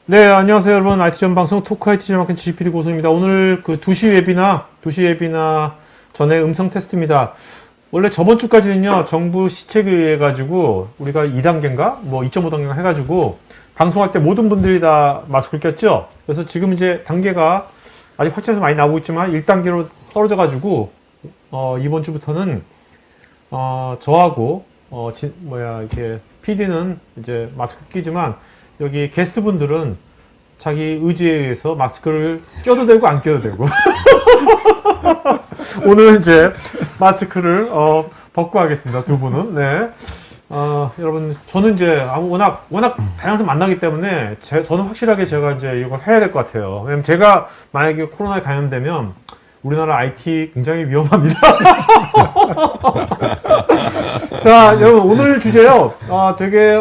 네, 안녕하세요, 여러분. IT 전방송 토크 IT 전방송 GPD 고성입니다. 오늘 그 2시 웨비나 전에 음성 테스트입니다. 원래 저번 주까지는요, 정부 시책에 의해 가지고 우리가 2단계인가? 뭐 2.5단계인가 해가지고 방송할 때 모든 분들이 다 마스크를 꼈죠? 그래서 지금 이제 단계가 아직 확진해서 많이 나오고 있지만 1단계로 떨어져 가지고, 이번 주부터는, 저하고, 이렇게 PD는 이제 마스크 끼지만 여기 게스트분들은 자기 의지에 의해서 마스크를 껴도 되고 안 껴도 되고 오늘 이제 마스크를 벗고 하겠습니다. 두 분은. 네. 여러분 저는 이제 워낙 다양해서 만나기 때문에 저는 확실하게 제가 이제 이걸 해야 될 것 같아요. 왜냐면 제가 만약에 코로나에 감염되면 우리나라 IT 굉장히 위험합니다. 자, 여러분 오늘 주제요. 되게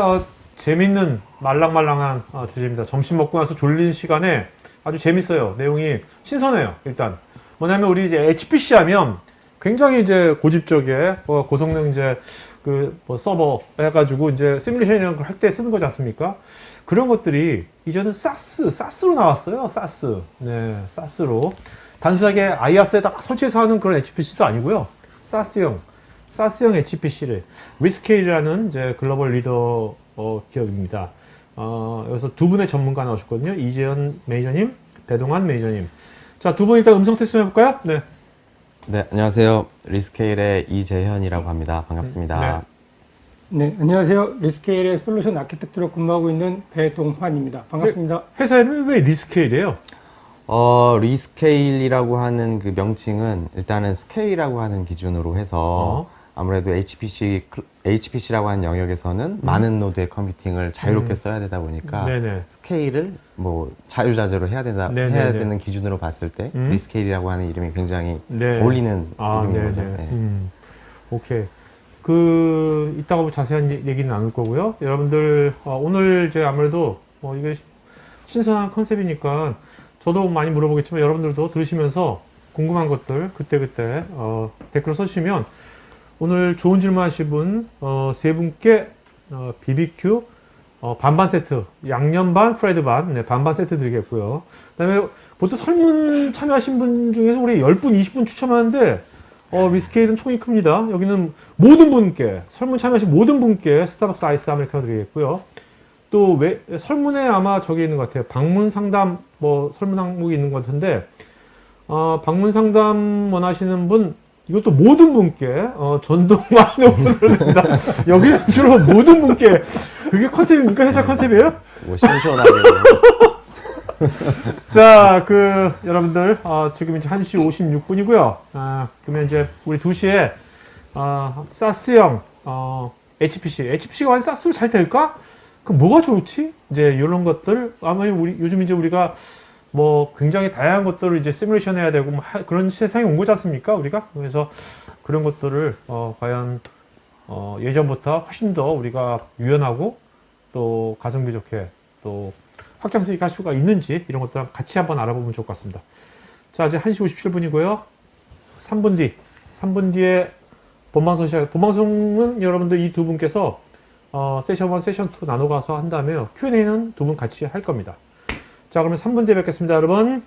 재밌는 말랑말랑한 주제입니다. 점심 먹고 나서 졸린 시간에 아주 재밌어요. 내용이 신선해요. 일단 뭐냐면 우리 이제 HPC 하면 굉장히 이제 고집적에 고성능 이제 서버 해가지고 이제 시뮬레이션 이런 걸 할 때 쓰는 거지 않습니까? 그런 것들이 이제는 사스로 나왔어요. 사스. 네, 사스로. 단순하게 IaaS에다 설치해서 하는 그런 HPC도 아니고요. 사스형 HPC를 리스케일이라는 이제 글로벌 리더 기업입니다. 여기서 두 분의 전문가 나오셨거든요. 이재현 매니저님, 배동환 매니저님. 자, 두 분 일단 음성 테스트 해볼까요? 네. 네, 안녕하세요. 리스케일의 이재현이라고 합니다. 반갑습니다. 네, 안녕하세요. 리스케일의 솔루션 아키텍트로 근무하고 있는 배동환입니다. 반갑습니다. 회사 이름이 왜 리스케일이에요? 리스케일이라고 하는 그 명칭은 일단은 스케일이라고 하는 기준으로 해서 아무래도 HPC라고 하는 영역에서는 많은 노드의 컴퓨팅을 자유롭게 써야 되다 보니까 네네. 스케일을 뭐 자유자재로 해야 되는 기준으로 봤을 때 리스케일이라고 하는 이름이 굉장히 네. 어울리는 이름인 네네. 거죠. 네. 오케이. 이따가 뭐 자세한 얘기는 나눌 거고요. 여러분들, 오늘 제가 아무래도, 이게 신선한 컨셉이니까 저도 많이 물어보겠지만 여러분들도 들으시면서 궁금한 것들 그때그때, 댓글로 써주시면 오늘 좋은 질문 하신 분, 세 분께, BBQ, 반반 세트, 양념 반, 프라이드 반, 네, 반반 세트 드리겠고요. 그 다음에 보통 설문 참여하신 분 중에서 우리 10분, 20분 추첨하는데, 리스케일은 통이 큽니다. 여기는 모든 분께, 설문 참여하신 모든 분께 스타벅스 아이스 아메리카노 드리겠고요. 또, 설문에 아마 저기 있는 것 같아요. 방문 상담, 설문 항목이 있는 것 같은데, 방문 상담 원하시는 분, 이것도 모든 분께, 전동 와인 오픈을 합니다. 여기는 주로 모든 분께, 그게 컨셉입니까? 회사 컨셉이에요? 뭐 시원시원하게. 자, 여러분들, 지금 이제 1시 56분이고요. 그러면 이제 우리 2시에, 사스형, HPC가 완전 사스로 잘 될까? 그럼 뭐가 좋지? 이제 이런 것들, 아마 요즘 이제 우리가 굉장히 다양한 것들을 이제 시뮬레이션 해야 되고, 그런 세상에 온 거지 않습니까? 우리가? 그래서 그런 것들을, 과연, 예전부터 훨씬 더 우리가 유연하고, 또 가성비 좋게, 또 확장수익 할 수가 있는지, 이런 것들 같이 한번 알아보면 좋을 것 같습니다. 자, 이제 1시 57분이고요. 3분 뒤에 본방송 시작. 본방송은 여러분들 이 두 분께서, 세션 1, 세션 2 나눠 가서 한 다음에 Q&A는 두 분 같이 할 겁니다. 자, 그러면 3분 뒤에 뵙겠습니다, 여러분.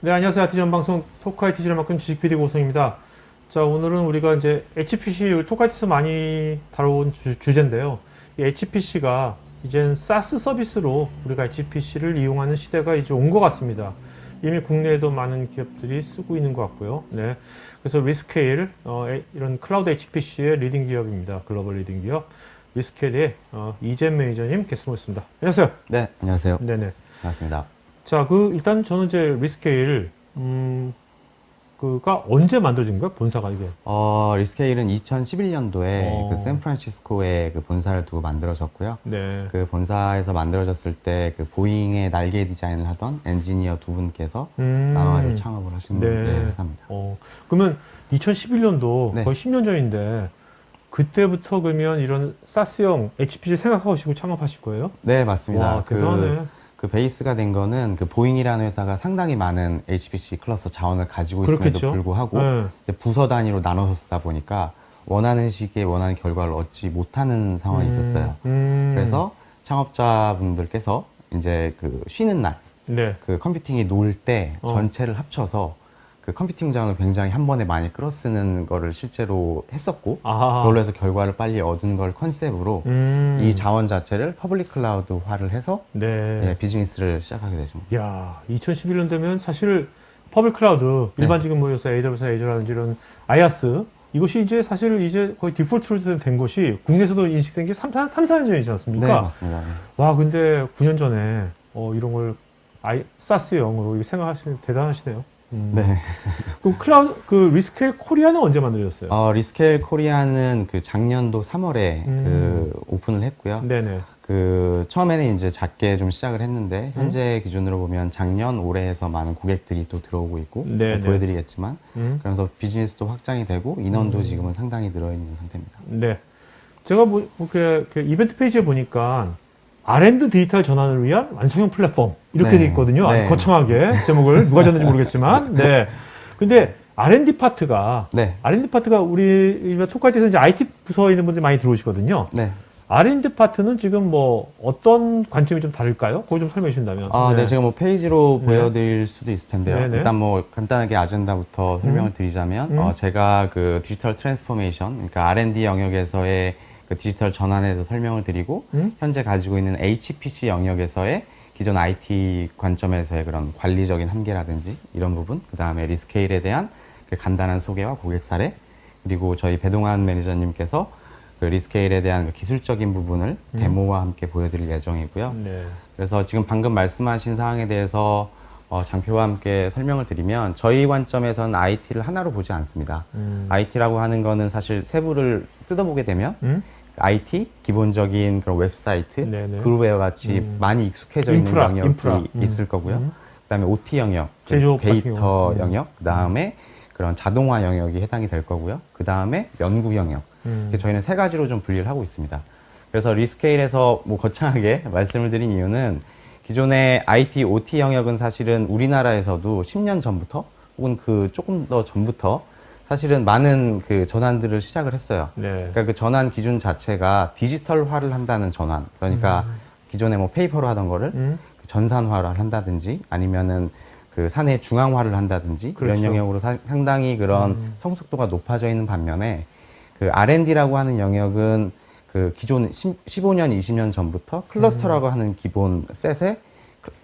네, 안녕하세요. IT전 방송 토크 IT를 맡은 지식 PD 고성입니다. 자, 오늘은 우리가 이제 HPC, 토크 IT에서 많이 다뤄온 주제인데요. 이 HPC가 이젠 SaaS 서비스로 우리가 HPC를 이용하는 시대가 이제 온 것 같습니다. 이미 국내에도 많은 기업들이 쓰고 있는 것 같고요. 네. 그래서 리스케일, 이런 클라우드 HPC의 리딩 기업입니다. 글로벌 리딩 기업. 리스케일의 이젠 매니저님 게스트 모셨습니다. 안녕하세요. 네, 안녕하세요. 네네. 반갑습니다. 자, 일단 저는 이제 리스케일, 그가 언제 만들어진 거야? 본사가 이게? 리스케일은 2011년도에 어. 그 샌프란시스코에 그 본사를 두고 만들어졌고요. 네. 그 본사에서 만들어졌을 때 그 보잉의 날개 디자인을 하던 엔지니어 두 분께서 나와가지고 창업을 하신 네. 회사입니다. 그러면 2011년도 네. 거의 10년 전인데, 그때부터 그러면 이런 사스형 HPC 생각하시고 창업하실 거예요? 네, 맞습니다. 와, 대단하네. 그 베이스가 된 거는 그 보잉이라는 회사가 상당히 많은 HPC 클러스터 자원을 가지고 있음에도 그렇겠죠. 불구하고 네. 이제 부서 단위로 나눠서 쓰다 보니까 원하는 시기에 원하는 결과를 얻지 못하는 상황이 있었어요. 그래서 창업자분들께서 이제 그 쉬는 날, 네. 그 컴퓨팅이 놀 때 어. 전체를 합쳐서 그 컴퓨팅 자원을 굉장히 한 번에 많이 끌어 쓰는 거를 실제로 했었고 아. 그걸로 해서 결과를 빨리 얻은 걸 컨셉으로 이 자원 자체를 퍼블릭 클라우드화를 해서 네. 예, 비즈니스를 시작하게 되죠. 야, 2011년 되면 사실 퍼블릭 클라우드, 일반 네. 지금 뭐 요새 AWS, Azure라든지 이런 IaaS, 이것이 이제 사실 이제 거의 디폴트로 된 것이 국내에서도 인식된 게 4년 전이지 않습니까? 네, 맞습니다. 네. 와, 근데 9년 전에 이런 걸 사스형으로 생각하시는 대단하시네요. 네. 그 리스케일 코리아는 언제 만들어졌어요? 리스케일 코리아는 그 작년도 3월에 그 오픈을 했고요. 네네. 그 처음에는 이제 작게 좀 시작을 했는데 현재 기준으로 보면 작년 올해에서 많은 고객들이 또 들어오고 있고 네네. 보여드리겠지만 그러면서 비즈니스도 확장이 되고 인원도 지금은 상당히 늘어있는 상태입니다. 네. 제가 그 이벤트 페이지에 보니까 R&D 디지털 전환을 위한 완성형 플랫폼 이렇게 네. 돼 있거든요. 아주 네. 거창하게 제목을 누가 졌는지 모르겠지만, 네. 근데 R&D 파트가 네. 우리 토카이트에서 이제 IT 부서에 있는 분들이 많이 들어오시거든요. 네. R&D 파트는 지금 뭐 어떤 관점이 좀 다를까요? 그걸 좀 설명해 주신다면. 네, 제가 뭐 페이지로 네. 보여드릴 수도 있을 텐데요. 네네. 일단 뭐 간단하게 아젠다부터 설명을 드리자면, 제가 그 디지털 트랜스포메이션, 그러니까 R&D 영역에서의 그 디지털 전환에 대해서 설명을 드리고, 현재 가지고 있는 HPC 영역에서의 기존 IT 관점에서의 그런 관리적인 한계라든지 이런 부분, 그 다음에 리스케일에 대한 그 간단한 소개와 고객 사례, 그리고 저희 배동환 매니저님께서 그 리스케일에 대한 그 기술적인 부분을 데모와 함께 보여드릴 예정이고요. 네. 그래서 지금 방금 말씀하신 사항에 대해서 장표와 함께 설명을 드리면 저희 관점에서는 IT를 하나로 보지 않습니다. IT라고 하는 거는 사실 세부를 뜯어보게 되면 IT, 기본적인 그런 웹사이트, 네네. 그룹웨어 같이 많이 익숙해져 있는 영역이 인프라. 있을 거고요. 그다음에 OT 영역, 그 제조업 같은 데이터 경우. 영역, 그다음에 그런 자동화 영역이 해당이 될 거고요. 그다음에 연구 영역. 이렇게 저희는 세 가지로 좀 분리를 하고 있습니다. 그래서 리스케일에서 뭐 거창하게 말씀을 드린 이유는 기존의 IT, OT 영역은 사실은 우리나라에서도 10년 전부터 혹은 그 조금 더 전부터 사실은 많은 그 전환들을 시작을 했어요. 네. 그러니까 그 전환 기준 자체가 디지털화를 한다는 전환. 그러니까 기존에 뭐 페이퍼로 하던 거를 그 전산화를 한다든지 아니면은 그 사내 중앙화를 한다든지 그렇죠. 이런 영역으로 상당히 그런 성숙도가 높아져 있는 반면에 그 R&D라고 하는 영역은 그 기존 15년, 20년 전부터 클러스터라고 하는 기본 셋에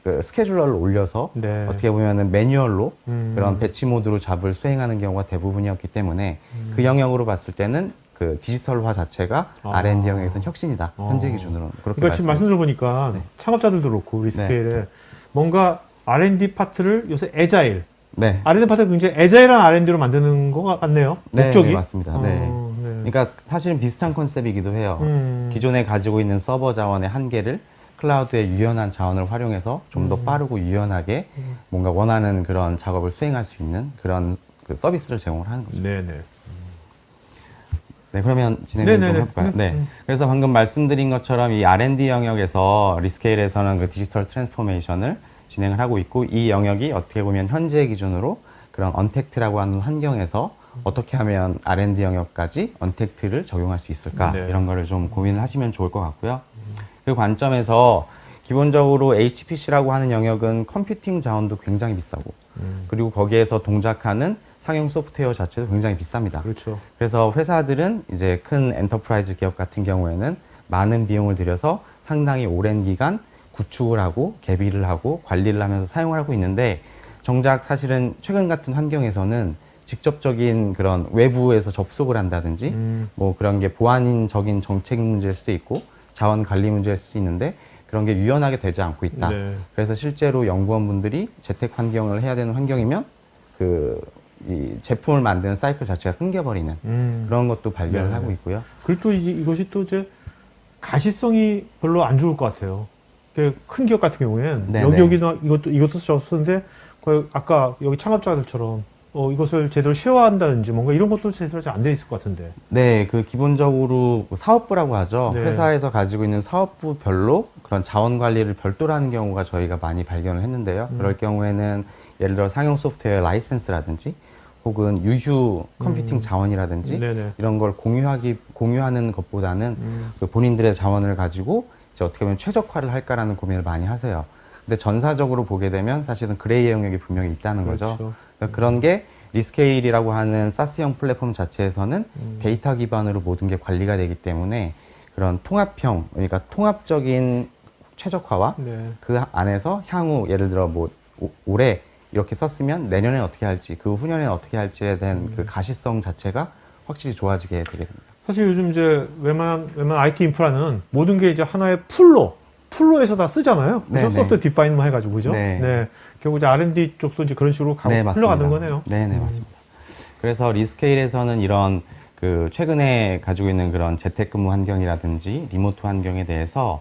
그 스케줄러를 올려서 네. 어떻게 보면은 매뉴얼로 그런 배치 모드로 잡을 수행하는 경우가 대부분이었기 때문에 그 영역으로 봤을 때는 그 디지털화 자체가 R&D 영역에서는 혁신이다. 현재 기준으로 그렇게 그러니까 지금 말씀 들어보니까 네. 창업자들도 그렇고 리스케일에 뭔가 R&D 파트를 요새 애자일, 네. R&D 파트를 굉장히 애자일한 R&D로 만드는 것 같네요. 네, 목적이. 네, 맞습니다. 네. 네. 그러니까 사실은 비슷한 컨셉이기도 해요. 기존에 가지고 있는 서버 자원의 한계를 클라우드의 유연한 자원을 활용해서 좀 더 빠르고 유연하게 뭔가 원하는 그런 작업을 수행할 수 있는 그런 그 서비스를 제공을 하는 거죠. 네네. 네, 그러면 진행을 좀 해볼까요? 네. 그래서 방금 말씀드린 것처럼 이 R&D 영역에서 리스케일에서는 그 디지털 트랜스포메이션을 진행을 하고 있고 이 영역이 어떻게 보면 현재 기준으로 그런 언택트라고 하는 환경에서 어떻게 하면 R&D 영역까지 언택트를 적용할 수 있을까 네. 이런 거를 좀 고민을 하시면 좋을 것 같고요. 그 관점에서 기본적으로 HPC라고 하는 영역은 컴퓨팅 자원도 굉장히 비싸고 그리고 거기에서 동작하는 상용 소프트웨어 자체도 굉장히 비쌉니다. 그렇죠. 그래서 회사들은 이제 큰 엔터프라이즈 기업 같은 경우에는 많은 비용을 들여서 상당히 오랜 기간 구축을 하고 개비를 하고 관리를 하면서 사용을 하고 있는데 정작 사실은 최근 같은 환경에서는 직접적인 그런 외부에서 접속을 한다든지 뭐 그런 게 보안적인 정책 문제일 수도 있고 자원 관리 문제일 수도 있는데 그런 게 유연하게 되지 않고 있다. 네. 그래서 실제로 연구원분들이 재택 환경을 해야 되는 환경이면 이 제품을 만드는 사이클 자체가 끊겨버리는 그런 것도 발견을 네. 하고 있고요. 그리고 또 이것이 또 이제 가시성이 별로 안 좋을 것 같아요. 큰 기업 같은 경우에는 네네. 여기나 이것도 썼는데 거의 아까 여기 창업자들처럼 이것을 제대로 쉐어한다든지 뭔가 이런 것도 제대로 잘 안 돼 있을 것 같은데. 네, 그 기본적으로 사업부라고 하죠. 네. 회사에서 가지고 있는 사업부별로 그런 자원 관리를 별도로 하는 경우가 저희가 많이 발견을 했는데요. 그럴 경우에는 예를 들어 상용 소프트웨어 라이센스라든지 혹은 유휴 컴퓨팅 자원이라든지 네네. 이런 걸 공유하는 것보다는 그 본인들의 자원을 가지고 이제 어떻게 보면 최적화를 할까라는 고민을 많이 하세요. 근데 전사적으로 보게 되면 사실은 그레이 영역이 분명히 있다는 거죠. 그렇죠. 그러니까 그런 게 리스케일이라고 하는 사스형 플랫폼 자체에서는 데이터 기반으로 모든 게 관리가 되기 때문에 그런 통합형, 그러니까 통합적인 최적화와 네. 그 안에서 향후 예를 들어 뭐 올해 이렇게 썼으면 내년에 어떻게 할지 그 후년에는 어떻게 할지에 대한 그 가시성 자체가 확실히 좋아지게 되게 됩니다. 사실 요즘 이제 웬만한 IT 인프라는 모든 게 이제 하나의 풀로에서 다 쓰잖아요. 그죠? 네네. 소프트 디파인만 해가지고 그죠? 네. 결국 이제 R&D 쪽도 이제 그런 식으로 네, 흘러가는 맞습니다. 거네요. 네네, 맞습니다. 그래서 리스케일에서는 이런 그 최근에 가지고 있는 그런 재택근무 환경이라든지 리모트 환경에 대해서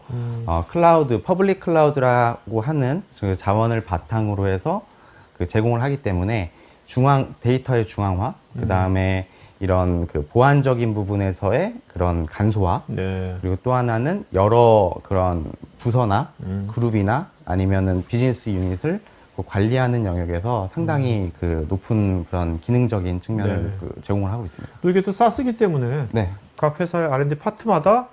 클라우드, 퍼블릭 클라우드라고 하는 그 자원을 바탕으로 해서 그 제공을 하기 때문에 데이터의 중앙화, 그 다음에 이런 그 보안적인 부분에서의 그런 간소화, 네. 그리고 또 하나는 여러 그런 부서나 그룹이나 아니면은 비즈니스 유닛을 그 관리하는 영역에서 상당히 그 높은 그런 기능적인 측면을 네. 그 제공을 하고 있습니다. 또 이게 또 SaaS이기 때문에 네. 각 회사의 R&D 파트마다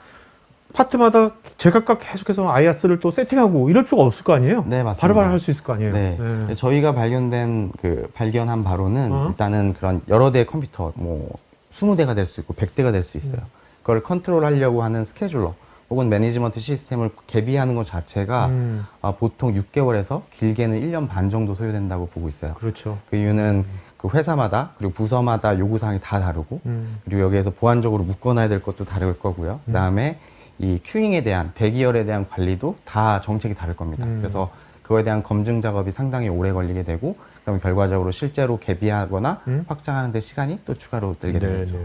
제각각 계속해서 IaaS를 또 세팅하고 이럴 필요가 없을 거 아니에요? 네, 맞습니다. 바로바로 할 수 있을 거 아니에요? 네. 저희가 발견한 바로는 일단은 그런 여러 대의 컴퓨터, 뭐 20대가 될 수 있고 100대가 될 수 있어요. 그걸 컨트롤 하려고 하는 스케줄러 혹은 매니지먼트 시스템을 개비하는 것 자체가 보통 6개월에서 길게는 1년 반 정도 소요된다고 보고 있어요. 그렇죠. 그 이유는 그 회사마다 그리고 부서마다 요구사항이 다 다르고 그리고 여기에서 보안적으로 묶어놔야 될 것도 다를 거고요. 그다음에 이 큐잉에 대한 대기열에 대한 관리도 다 정책이 다를 겁니다. 그래서 그거에 대한 검증 작업이 상당히 오래 걸리게 되고 그럼 결과적으로 실제로 개비하거나 확장하는 데 시간이 또 추가로 들게 되겠죠.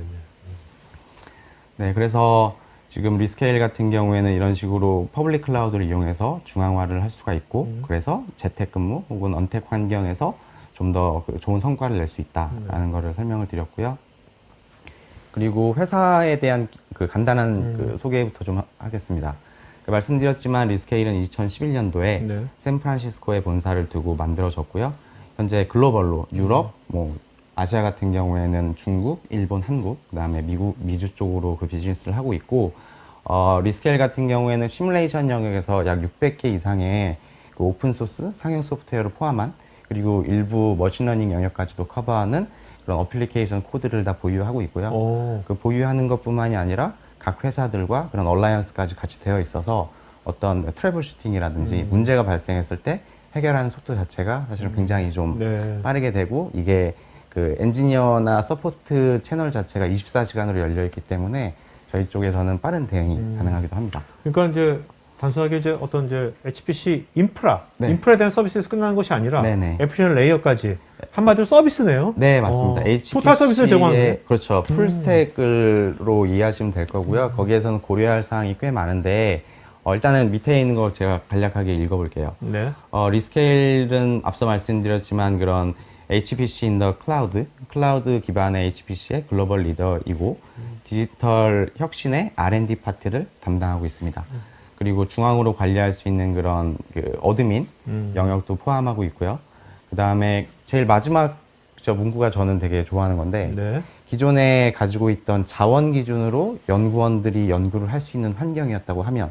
네, 그래서 지금 리스케일 같은 경우에는 이런 식으로 퍼블릭 클라우드를 이용해서 중앙화를 할 수가 있고 그래서 재택근무 혹은 언택 환경에서 좀 더 좋은 성과를 낼 수 있다라는 거를 설명을 드렸고요. 그리고 회사에 대한 그 간단한 그 소개부터 좀 하겠습니다. 말씀드렸지만 리스케일은 2011년도에 네. 샌프란시스코에 본사를 두고 만들어졌고요. 현재 글로벌로 유럽, 뭐 아시아 같은 경우에는 중국, 일본, 한국, 그다음에 미주 쪽으로 그 비즈니스를 하고 있고 리스케일 같은 경우에는 시뮬레이션 영역에서 약 600개 이상의 그 오픈 소스 상용 소프트웨어를 포함한 그리고 일부 머신러닝 영역까지도 커버하는 그런 어플리케이션 코드를 다 보유하고 있고요. 그 보유하는 것뿐만이 아니라 각 회사들과 그런 얼라이언스까지 같이 되어 있어서 어떤 트러블 슈팅이라든지 문제가 발생했을 때 해결하는 속도 자체가 사실은 굉장히 좀 네. 빠르게 되고 이게 그 엔지니어나 서포트 채널 자체가 24시간으로 열려 있기 때문에 저희 쪽에서는 빠른 대응이 가능하기도 합니다. 그러니까 이제 단순하게 이제 어떤 이제 HPC 네. 인프라에 대한 서비스에서 끝나는 것이 아니라 네네. 애플리케이션 레이어까지 한마디로 서비스네요. 네, 맞습니다. 토탈 서비스를 제공하는 거예요? 그렇죠. 풀스택으로 이해하시면 될 거고요. 거기에서는 고려할 사항이 꽤 많은데 일단은 밑에 있는 거 제가 간략하게 읽어볼게요. 네. 리스케일은 앞서 말씀드렸지만 그런 HPC in the 클라우드 기반의 HPC의 글로벌 리더이고 디지털 혁신의 R&D 파트를 담당하고 있습니다. 그리고 중앙으로 관리할 수 있는 그런 그 어드민 영역도 포함하고 있고요. 그 다음에 제일 마지막 직접 문구가 저는 되게 좋아하는 건데 네. 기존에 가지고 있던 자원 기준으로 연구원들이 연구를 할 수 있는 환경이었다고 하면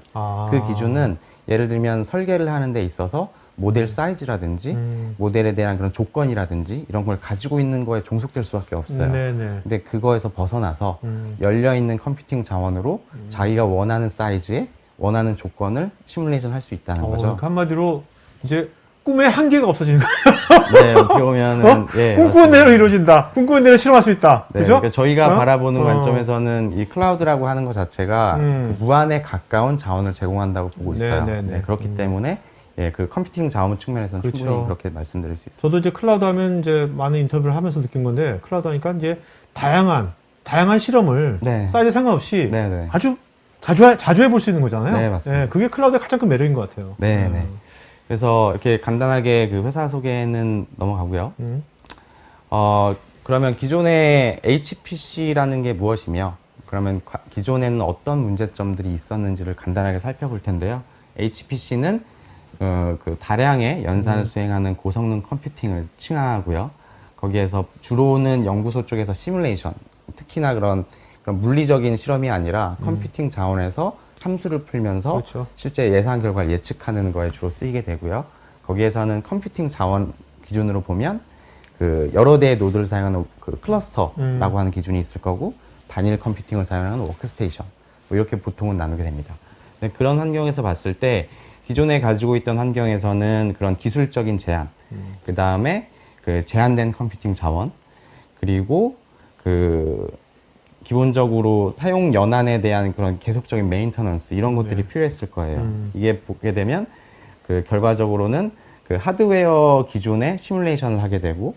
그 기준은 예를 들면 설계를 하는 데 있어서 모델 사이즈라든지 모델에 대한 그런 조건이라든지 이런 걸 가지고 있는 거에 종속될 수밖에 없어요. 네네. 근데 그거에서 벗어나서 열려있는 컴퓨팅 자원으로 자기가 원하는 사이즈에 원하는 조건을 시뮬레이션 할 수 있다는 거죠. 그러니까 한마디로 이제 꿈의 한계가 없어지는 거예요. 네, 어떻게 보면은 예, 꿈꾸는 맞습니다. 대로 이루어진다. 꿈꾸는 대로 실험할 수 있다. 네, 그죠? 그러니까 저희가 어? 바라보는 관점에서는 이 클라우드라고 하는 것 자체가 그 무한에 가까운 자원을 제공한다고 보고 있어요. 네, 네, 네. 그렇기 때문에 예, 그 컴퓨팅 자원 측면에서는 그렇죠. 충분히 그렇게 말씀드릴 수 있습니다. 저도 이제 클라우드 하면 이제 많은 인터뷰를 하면서 느낀 건데 클라우드 하니까 이제 다양한 실험을 네. 사이즈 상관없이 네, 네. 아주 자주 해볼 수 있는 거잖아요. 네, 맞습니다. 그게 클라우드의 가장 큰 매력인 것 같아요. 네, 네. 그래서 이렇게 간단하게 그 회사 소개는 넘어가고요. 그러면 기존의 HPC라는 게 무엇이며, 그러면 기존에는 어떤 문제점들이 있었는지를 간단하게 살펴볼 텐데요. HPC는 그 다량의 연산을 수행하는 고성능 컴퓨팅을 칭하고요. 거기에서 주로는 연구소 쪽에서 시뮬레이션, 특히나 그런 물리적인 실험이 아니라 컴퓨팅 자원에서 함수를 풀면서 그렇죠. 실제 예상 결과를 예측하는 거에 주로 쓰이게 되고요. 거기에서는 컴퓨팅 자원 기준으로 보면 그 여러 대의 노드를 사용하는 그 클러스터라고 하는 기준이 있을 거고, 단일 컴퓨팅을 사용하는 워크스테이션, 뭐 이렇게 보통은 나누게 됩니다. 근데 그런 환경에서 봤을 때 기존에 가지고 있던 환경에서는 그런 기술적인 제한, 그 다음에 그 제한된 컴퓨팅 자원, 그리고 그 기본적으로 사용 연한에 대한 그런 계속적인 메인터넌스 이런 것들이 필요했을 거예요. 이게 보게 되면 그 결과적으로는 그 하드웨어 기준의 시뮬레이션을 하게 되고,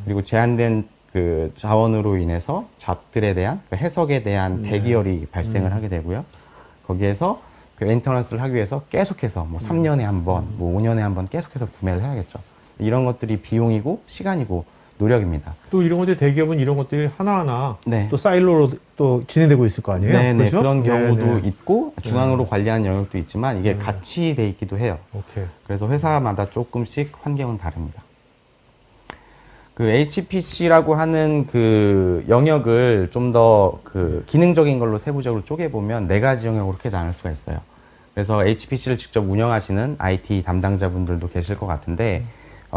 그리고 제한된 그 자원으로 인해서 잡들에 대한 그 해석에 대한 대기열이 발생을 하게 되고요. 거기에서 그 메인터넌스를 하기 위해서 계속해서 뭐 3년에 한 번, 뭐 5년에 한 번 계속해서 구매를 해야겠죠. 이런 것들이 비용이고 시간이고 노력입니다. 또 이런 것들 대기업은 이런 것들이 하나하나 네. 또 사일로로 또 진행되고 있을 거 아니에요? 네네, 그렇죠? 그런 경우도 네네. 있고 중앙으로 관리하는 영역도 있지만 이게 같이 돼 있기도 해요. 오케이. 그래서 회사마다 조금씩 환경은 다릅니다. 그 HPC라고 하는 그 영역을 좀 더 그 기능적인 걸로 세부적으로 쪼개보면 4가지 영역으로 이렇게 나눌 수가 있어요. 그래서 HPC를 직접 운영하시는 IT 담당자분들도 계실 것 같은데,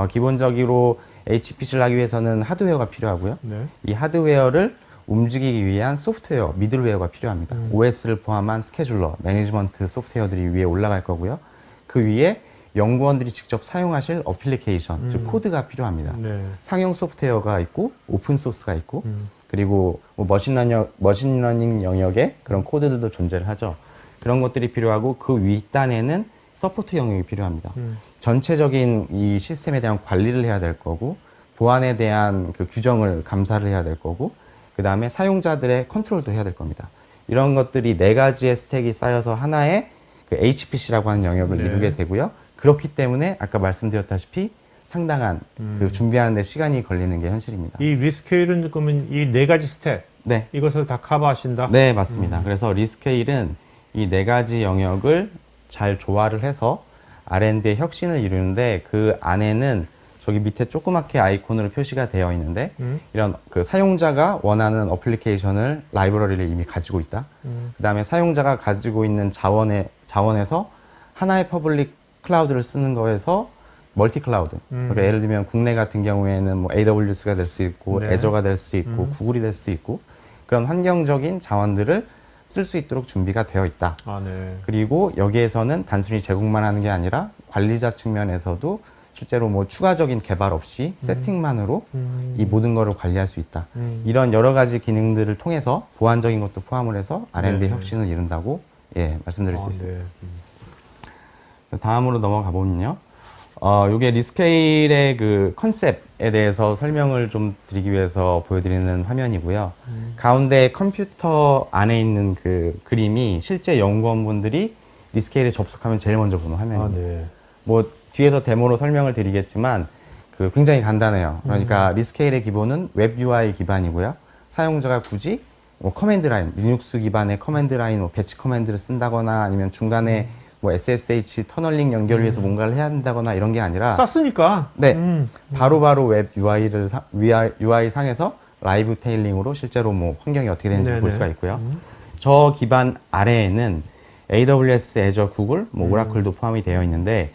기본적으로 HPC를 하기 위해서는 하드웨어가 필요하고요. 네. 이 하드웨어를 움직이기 위한 소프트웨어, 미들웨어가 필요합니다. OS를 포함한 스케줄러, 매니지먼트 소프트웨어들이 위에 올라갈 거고요. 그 위에 연구원들이 직접 사용하실 어플리케이션, 즉 코드가 필요합니다. 네. 상용 소프트웨어가 있고 오픈 소스가 있고 그리고 뭐 머신러닝 영역의 그런 코드들도 존재를 하죠. 그런 것들이 필요하고 그 윗단에는 서포트 영역이 필요합니다. 전체적인 이 시스템에 대한 관리를 해야 될 거고, 보안에 대한 그 규정을 감사를 해야 될 거고, 그 다음에 사용자들의 컨트롤도 해야 될 겁니다. 이런 것들이 4가지의 스택이 쌓여서 하나의 그 HPC라고 하는 영역을 네. 이루게 되고요. 그렇기 때문에 아까 말씀드렸다시피 상당한 그 준비하는 데 시간이 걸리는 게 현실입니다. 이 리스케일은 그러면 이 4가지 스텝 네. 이것을 다 커버하신다? 네, 맞습니다. 그래서 리스케일은 이 4가지 영역을 잘 조화를 해서 R&D의 혁신을 이루는데, 그 안에는 저기 밑에 조그맣게 아이콘으로 표시가 되어 있는데 이런 그 사용자가 원하는 어플리케이션을 라이브러리를 이미 가지고 있다. 그 다음에 사용자가 가지고 있는 자원에서 하나의 퍼블릭 클라우드를 쓰는 거에서 멀티 클라우드. 그러니까 예를 들면 국내 같은 경우에는 뭐 AWS가 될 수 있고, 네. 애저가 될 수 있고, 구글이 될 수도 있고, 그런 환경적인 자원들을 쓸 수 있도록 준비가 되어 있다. 아, 네. 그리고 여기에서는 단순히 제공만 하는 게 아니라 관리자 측면에서도 실제로 뭐 추가적인 개발 없이 세팅만으로 이 모든 거를 관리할 수 있다. 이런 여러 가지 기능들을 통해서 보안적인 것도 포함을 해서 R&D 네. 혁신을 이룬다고 말씀드릴 수 있습니다. 네. 다음으로 넘어가 보면요. 요게 리스케일의 그 컨셉에 대해서 설명을 좀 드리기 위해서 보여드리는 화면이고요. 가운데 컴퓨터 안에 있는 그 그림이 실제 연구원분들이 리스케일에 접속하면 제일 먼저 보는 화면입니다. 아, 네. 뭐 뒤에서 데모로 설명을 드리겠지만 그 굉장히 간단해요. 그러니까 리스케일의 기본은 웹 UI 기반이고요. 사용자가 굳이 뭐 커맨드 라인, 리눅스 기반의 커맨드 라인, 뭐 배치 커맨드를 쓴다거나 아니면 중간에 뭐 SSH 터널링 연결을 위해서 뭔가를 해야 한다거나 이런 게 아니라 쌌으니까. 네, 바로바로 웹 UI 상에서 라이브 테일링으로 실제로 뭐 환경이 어떻게 되는지 볼 수가 있고요. 저 기반 아래에는 AWS, Azure, 구글, 뭐 오라클도 포함이 되어 있는데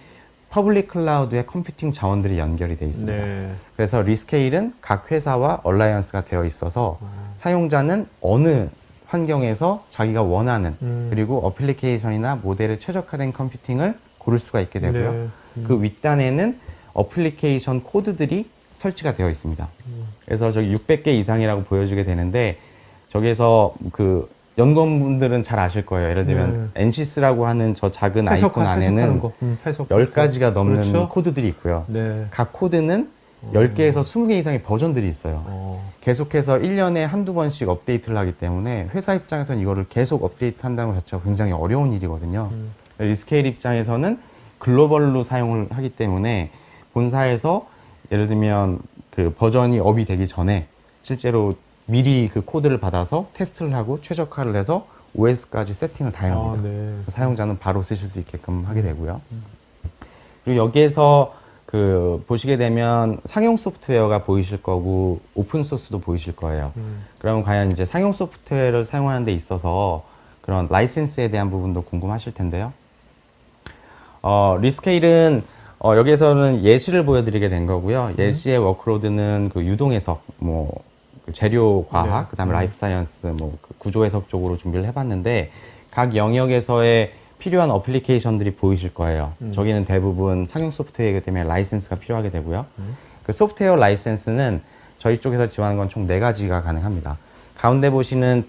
퍼블릭 클라우드의 컴퓨팅 자원들이 연결이 되어 있습니다. 네. 그래서 리스케일은 각 회사와 얼라이언스가 되어 있어서 사용자는 어느 환경에서 자기가 원하는 그리고 어플리케이션이나 모델에 최적화된 컴퓨팅을 고를 수가 있게 되고요. 네. 그 윗단에는 어플리케이션 코드들이 설치가 되어 있습니다. 그래서 저기 600개 이상이라고 보여주게 되는데 저기에서 그 연구원분들은 잘 아실 거예요. 예를 들면 NCS라고 하는 저 작은 아이콘 안에는 10가지가 넘는 그렇죠? 코드들이 있고요. 네. 각 코드는 10개에서 20개 이상의 버전들이 있어요. 계속해서 1년에 한두 번씩 업데이트를 하기 때문에 회사 입장에서는 이거를 계속 업데이트 한다는 것 자체가 굉장히 어려운 일이거든요. 리스케일 입장에서는 글로벌로 사용을 하기 때문에 본사에서 예를 들면 그 버전이 업이 되기 전에 실제로 미리 그 코드를 받아서 테스트를 하고 최적화를 해서 OS까지 세팅을 다 해놓습니다. 네. 사용자는 바로 쓰실 수 있게끔 하게 되고요. 그리고 여기에서 그 보시게 되면 상용 소프트웨어가 보이실 거고 오픈 소스도 보이실 거예요. 그러면 과연 이제 상용 소프트웨어를 사용하는 데 있어서 그런 라이센스에 대한 부분도 궁금하실 텐데요. 리스케일은 여기에서는 예시를 보여드리게 된 거고요. 예시의 워크로드는 그 유동 해석, 뭐 그 재료 과학, 그다음에 라이프 사이언스, 뭐 그 구조 해석 쪽으로 준비를 해봤는데 각 영역에서의 필요한 어플리케이션들이 보이실 거예요. 저기는 대부분 상용 소프트웨어이기 때문에 라이센스가 필요하게 되고요. 그 소프트웨어 라이센스는 저희 쪽에서 지원하는 건 총 4가지가 가능합니다. 가운데 보시는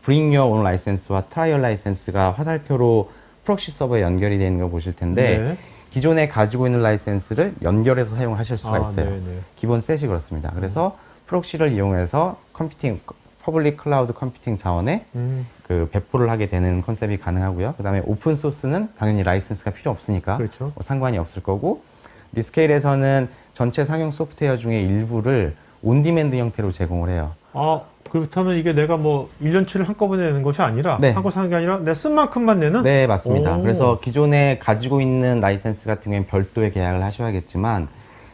Bring Your Own 라이센스와 트라이얼 라이센스가 화살표로 프록시 서버에 연결이 되어 있는 걸 보실 텐데 네. 기존에 가지고 있는 라이센스를 연결해서 사용하실 수가 있어요. 네네. 기본 셋이 그렇습니다. 그래서 프록시를 이용해서 컴퓨팅, 퍼블릭 클라우드 컴퓨팅 자원에 그 배포를 하게 되는 컨셉이 가능하고요. 그 다음에 오픈 소스는 당연히 라이센스가 필요 없으니까 그렇죠. 뭐 상관이 없을 거고 리스케일에서는 전체 상용 소프트웨어 중에 일부를 온디맨드 형태로 제공을 해요. 그렇다면 이게 내가 뭐 1년치를 한꺼번에 내는 것이 아니라 네. 한꺼 사는 게 아니라 내 쓴 만큼만 내는? 네, 맞습니다. 오. 그래서 기존에 가지고 있는 라이센스 같은 경우에는 별도의 계약을 하셔야겠지만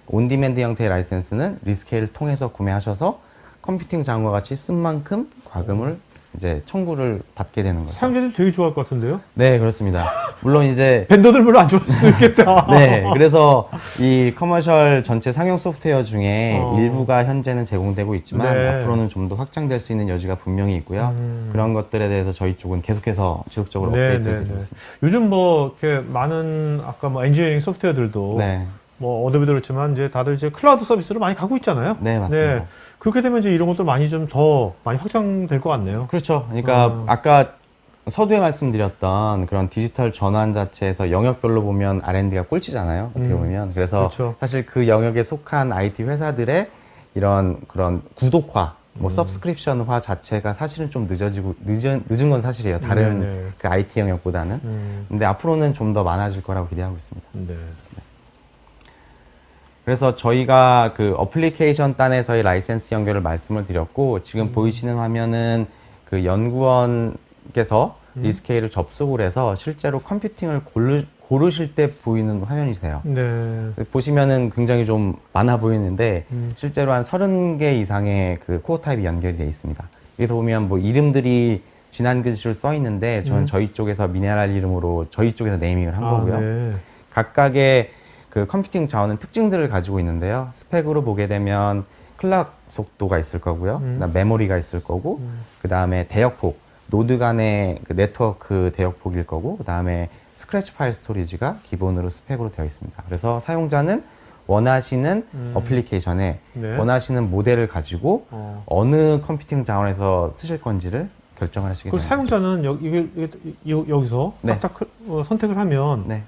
온디맨드 형태의 라이센스는 리스케일을 통해서 구매하셔서 컴퓨팅 자원과 같이 쓴 만큼 과금을 이제 청구를 받게 되는 거죠. 사용자들이 되게 좋아할 것 같은데요? 네, 그렇습니다. 물론 이제 벤더들 별로 안 좋아할 수 있겠다. 네, 그래서 이 커머셜 전체 상용 소프트웨어 중에 일부가 현재는 제공되고 있지만 네. 앞으로는 좀 더 확장될 수 있는 여지가 분명히 있고요. 그런 것들에 대해서 저희 쪽은 계속해서 지속적으로 업데이트를 드리고 있습니다. 요즘 뭐 이렇게 많은 아까 뭐 엔지니어링 소프트웨어들도 네, 뭐 어도비도 그렇지만 이제 다들 이제 클라우드 서비스로 많이 가고 있잖아요. 네, 맞습니다. 그렇게 되면 이제 이런 것도 많이 좀 더 많이 확장될 것 같네요. 그렇죠. 그러니까 아까 서두에 말씀드렸던 그런 디지털 전환 자체에서 영역별로 보면 R&D가 꼴찌잖아요. 어떻게 보면. 그래서 그렇죠. 사실 그 영역에 속한 IT 회사들의 이런 그런 구독화, 뭐 서브스크립션화 자체가 사실은 좀 늦은 건 사실이에요. 다른 네네. 그 IT 영역보다는. 근데 앞으로는 좀 더 많아질 거라고 기대하고 있습니다. 네. 그래서 저희가 그 어플리케이션 단에서의 라이센스 연결을 말씀을 드렸고 지금 보이시는 화면은 그 연구원께서 리스케일을 접속을 해서 실제로 컴퓨팅을 고르실 때 보이는 화면이세요. 네. 보시면은 굉장히 좀 많아 보이는데 실제로 한 30개 이상의 그 코어 타입이 연결이 되어 있습니다. 여기서 보면 뭐 이름들이 진한 글씨로 써 있는데 저는 저희 쪽에서 미네랄 이름으로 저희 쪽에서 네이밍을 한 거고요. 네. 각각의 그 컴퓨팅 자원은 특징들을 가지고 있는데요. 스펙으로 보게 되면 클락 속도가 있을 거고요. 그다음 메모리가 있을 거고, 그 다음에 대역폭, 노드 간의 그 네트워크 대역폭일 거고, 그 다음에 스크래치 파일 스토리지가 기본으로 스펙으로 되어 있습니다. 그래서 사용자는 원하시는 어플리케이션에 네. 원하시는 모델을 가지고 어느 컴퓨팅 자원에서 쓰실 건지를 결정을 하시게 그 됩니다. 사용자는 여기서 네. 딱딱 선택을 하면 네.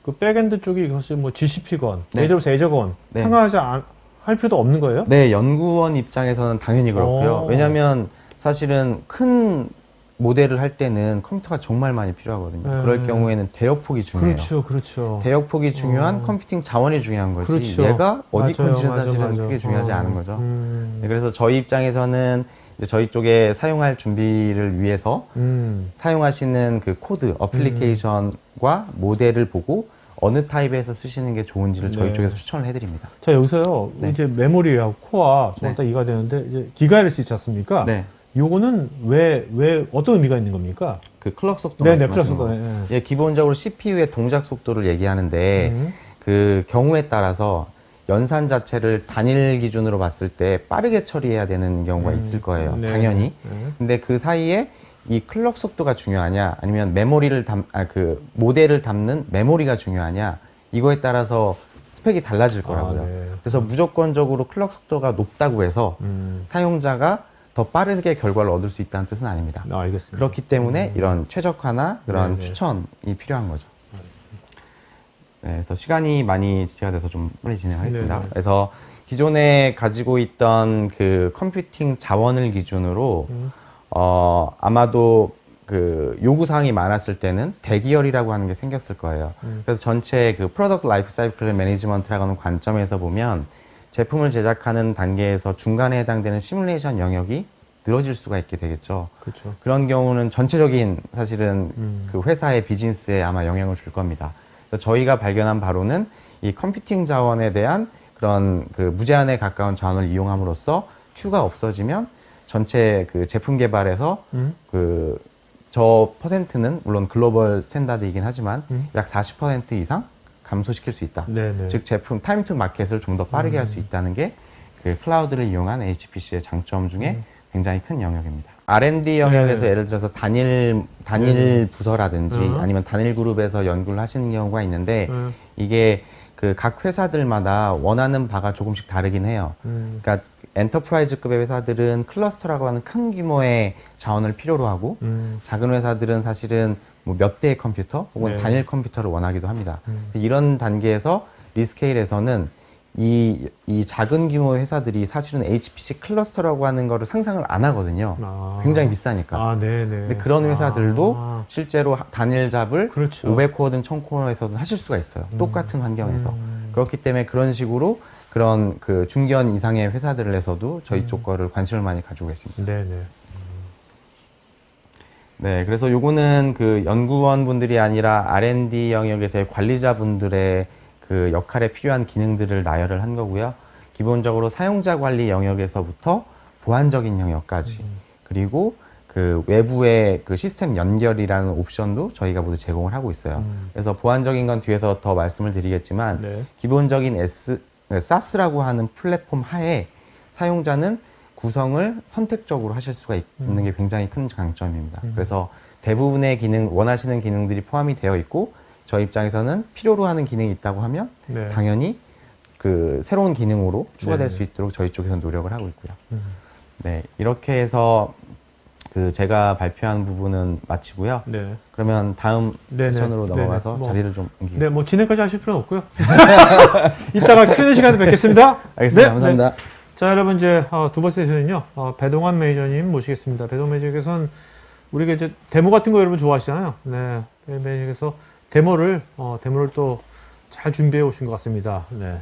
그 백엔드 쪽이 이것이 뭐 GCP건, 네. AWS Azure건 네. 상하지 할 필요도 없는 거예요? 네, 연구원 입장에서는 당연히 그렇고요. 왜냐하면 사실은 큰 모델을 할 때는 컴퓨터가 정말 많이 필요하거든요. 네. 그럴 경우에는 대역폭이 중요해요. 그렇죠, 그렇죠. 대역폭이 중요한 컴퓨팅 자원이 중요한 거지 그렇죠. 얘가 어디 맞아요, 건지는 맞아, 사실은 맞아. 크게 중요하지 않은 거죠. 음. 네, 그래서 저희 입장에서는 이제 저희 쪽에 사용할 준비를 위해서 사용하시는 그 코드, 어플리케이션과 모델을 보고 어느 타입에서 쓰시는 게 좋은지를 저희 네. 쪽에서 추천을 해드립니다. 자, 여기서요. 네. 이제 메모리하고 코어 네. 딱 이해가 되는데 이제 기가헤르츠 있지 않습니까? 네. 요거는 왜 어떤 의미가 있는 겁니까? 그 클럭 속도 네네, 말씀하시는 클럭 거. 속도. 예, 기본적으로 CPU의 동작 속도를 얘기하는데 그 경우에 따라서 연산 자체를 단일 기준으로 봤을 때 빠르게 처리해야 되는 경우가 있을 거예요. 네. 당연히. 네. 근데 그 사이에 이 클럭 속도가 중요하냐, 아니면 메모리를 그 모델을 담는 메모리가 중요하냐, 이거에 따라서 스펙이 달라질 거라고요. 네. 그래서 무조건적으로 클럭 속도가 높다고 해서 사용자가 더 빠르게 결과를 얻을 수 있다는 뜻은 아닙니다. 알겠습니다. 그렇기 때문에 이런 최적화나 그런 네네. 추천이 필요한 거죠. 네, 그래서 시간이 많이 지체가 돼서 좀 빨리 진행하겠습니다. 네네. 그래서 기존에 가지고 있던 그 컴퓨팅 자원을 기준으로 아마도 그 요구사항이 많았을 때는 대기열이라고 하는 게 생겼을 거예요. 그래서 전체 그 프로덕트 라이프 사이클 매니지먼트라고 하는 관점에서 보면 제품을 제작하는 단계에서 중간에 해당되는 시뮬레이션 영역이 늘어질 수가 있게 되겠죠. 그렇죠. 그런 경우는 전체적인 사실은 그 회사의 비즈니스에 아마 영향을 줄 겁니다. 그래서 저희가 발견한 바로는 이 컴퓨팅 자원에 대한 그런 그 무제한에 가까운 자원을 이용함으로써 Q가 없어지면 전체 그 제품 개발에서 그 저 퍼센트는 물론 글로벌 스탠다드이긴 하지만 약 40% 이상 감소시킬 수 있다. 네네. 즉 제품 타임 투 마켓을 좀 더 빠르게 할 수 있다는 게 그 클라우드를 이용한 HPC의 장점 중에 굉장히 큰 영역입니다. R&D 영역에서 네. 예를 들어서 단일 부서라든지 아니면 단일 그룹에서 연구를 하시는 경우가 있는데 이게 그 각 회사들마다 원하는 바가 조금씩 다르긴 해요. 그러니까 엔터프라이즈급의 회사들은 클러스터라고 하는 큰 규모의 자원을 필요로 하고 작은 회사들은 사실은 뭐 몇 대의 컴퓨터 혹은 네. 단일 컴퓨터를 원하기도 합니다. 이런 단계에서 리스케일에서는 이 작은 규모의 회사들이 사실은 HPC 클러스터라고 하는 거를 상상을 안 하거든요. 아. 굉장히 비싸니까. 네네. 근데 그런 회사들도 아. 실제로 단일 잡을 그렇죠. 500코어든 1000코어에서든 하실 수가 있어요. 똑같은 환경에서. 그렇기 때문에 그런 식으로 그런 그 중견 이상의 회사들에서도 저희 쪽 거를 관심을 많이 가지고 계십니다. 네네. 네, 그래서 요거는 그 연구원 분들이 아니라 R&D 영역에서의 관리자분들의 그 역할에 필요한 기능들을 나열을 한 거고요. 기본적으로 사용자 관리 영역에서부터 보안적인 영역까지 그리고 그 외부의 그 시스템 연결이라는 옵션도 저희가 모두 제공을 하고 있어요. 그래서 보안적인 건 뒤에서 더 말씀을 드리겠지만 네. 기본적인 SaaS라고 하는 플랫폼 하에 사용자는 구성을 선택적으로 하실 수가 있는 게 굉장히 큰 장점입니다. 그래서 대부분의 기능, 원하시는 기능들이 포함이 되어 있고 저희 입장에서는 필요로 하는 기능이 있다고 하면 네. 당연히 그 새로운 기능으로 추가될 네네. 수 있도록 저희 쪽에서 노력을 하고 있고요. 네, 이렇게 해서 그 제가 발표한 부분은 마치고요. 네. 그러면 다음 네네. 세션으로 넘어가서 네네. 뭐. 자리를 좀 옮기겠습니다. 네, 뭐 진행까지 하실 필요는 없고요. 이따가 Q&A 시간에 뵙겠습니다. 알겠습니다. 네, 감사합니다. 네. 자, 여러분 이제 두 번째 세션은요. 배동환 매니저님 모시겠습니다. 배동환 매니저께서는 우리가 이제 데모 같은 거 여러분 좋아하시잖아요. 네, 매니저께서 데모를 또 잘 준비해 오신 것 같습니다. 네.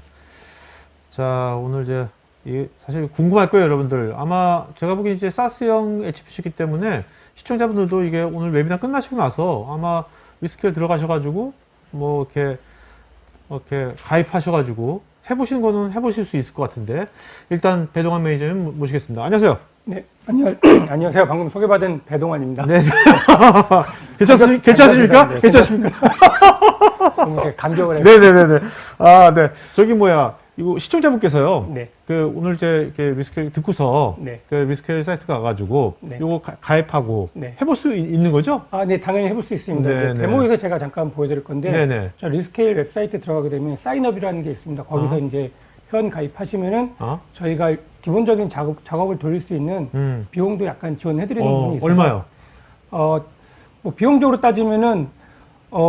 자, 오늘 이제 사실 궁금할 거예요, 여러분들. 아마 제가 보기엔 이제 사스형 HPC이기 때문에 시청자분들도 이게 오늘 웨비나 끝나시고 나서 아마 리스케일 들어가셔가지고 뭐 이렇게 가입하셔가지고 해보시는 거는 해보실 수 있을 것 같은데 일단 배동환 매니저님 모시겠습니다. 안녕하세요. 네, 안녕하세요. 방금 소개받은 배동환입니다. 네. 괜찮으십니까? 네, 괜찮으십니까? 너무 이렇게 감격을 해요. 네네네네. 아, 네. 저기 이거 시청자분께서요. 네. 그 오늘 이제 이렇게 리스케일 듣고서 네. 그 리스케일 사이트 가가지고 네. 요거 가입하고 네. 해볼 수 있는 거죠? 아, 네, 당연히 해볼 수 있습니다. 네, 네, 네. 데모에서 제가 잠깐 보여드릴 건데, 네네. 저 리스케일 웹사이트 들어가게 되면 사인업이라는 게 있습니다. 거기서 이제 회원 가입하시면은 저희가 기본적인 작업을 돌릴 수 있는 비용도 약간 지원해드리는 부분이 있어요. 얼마요? 뭐 비용적으로 따지면은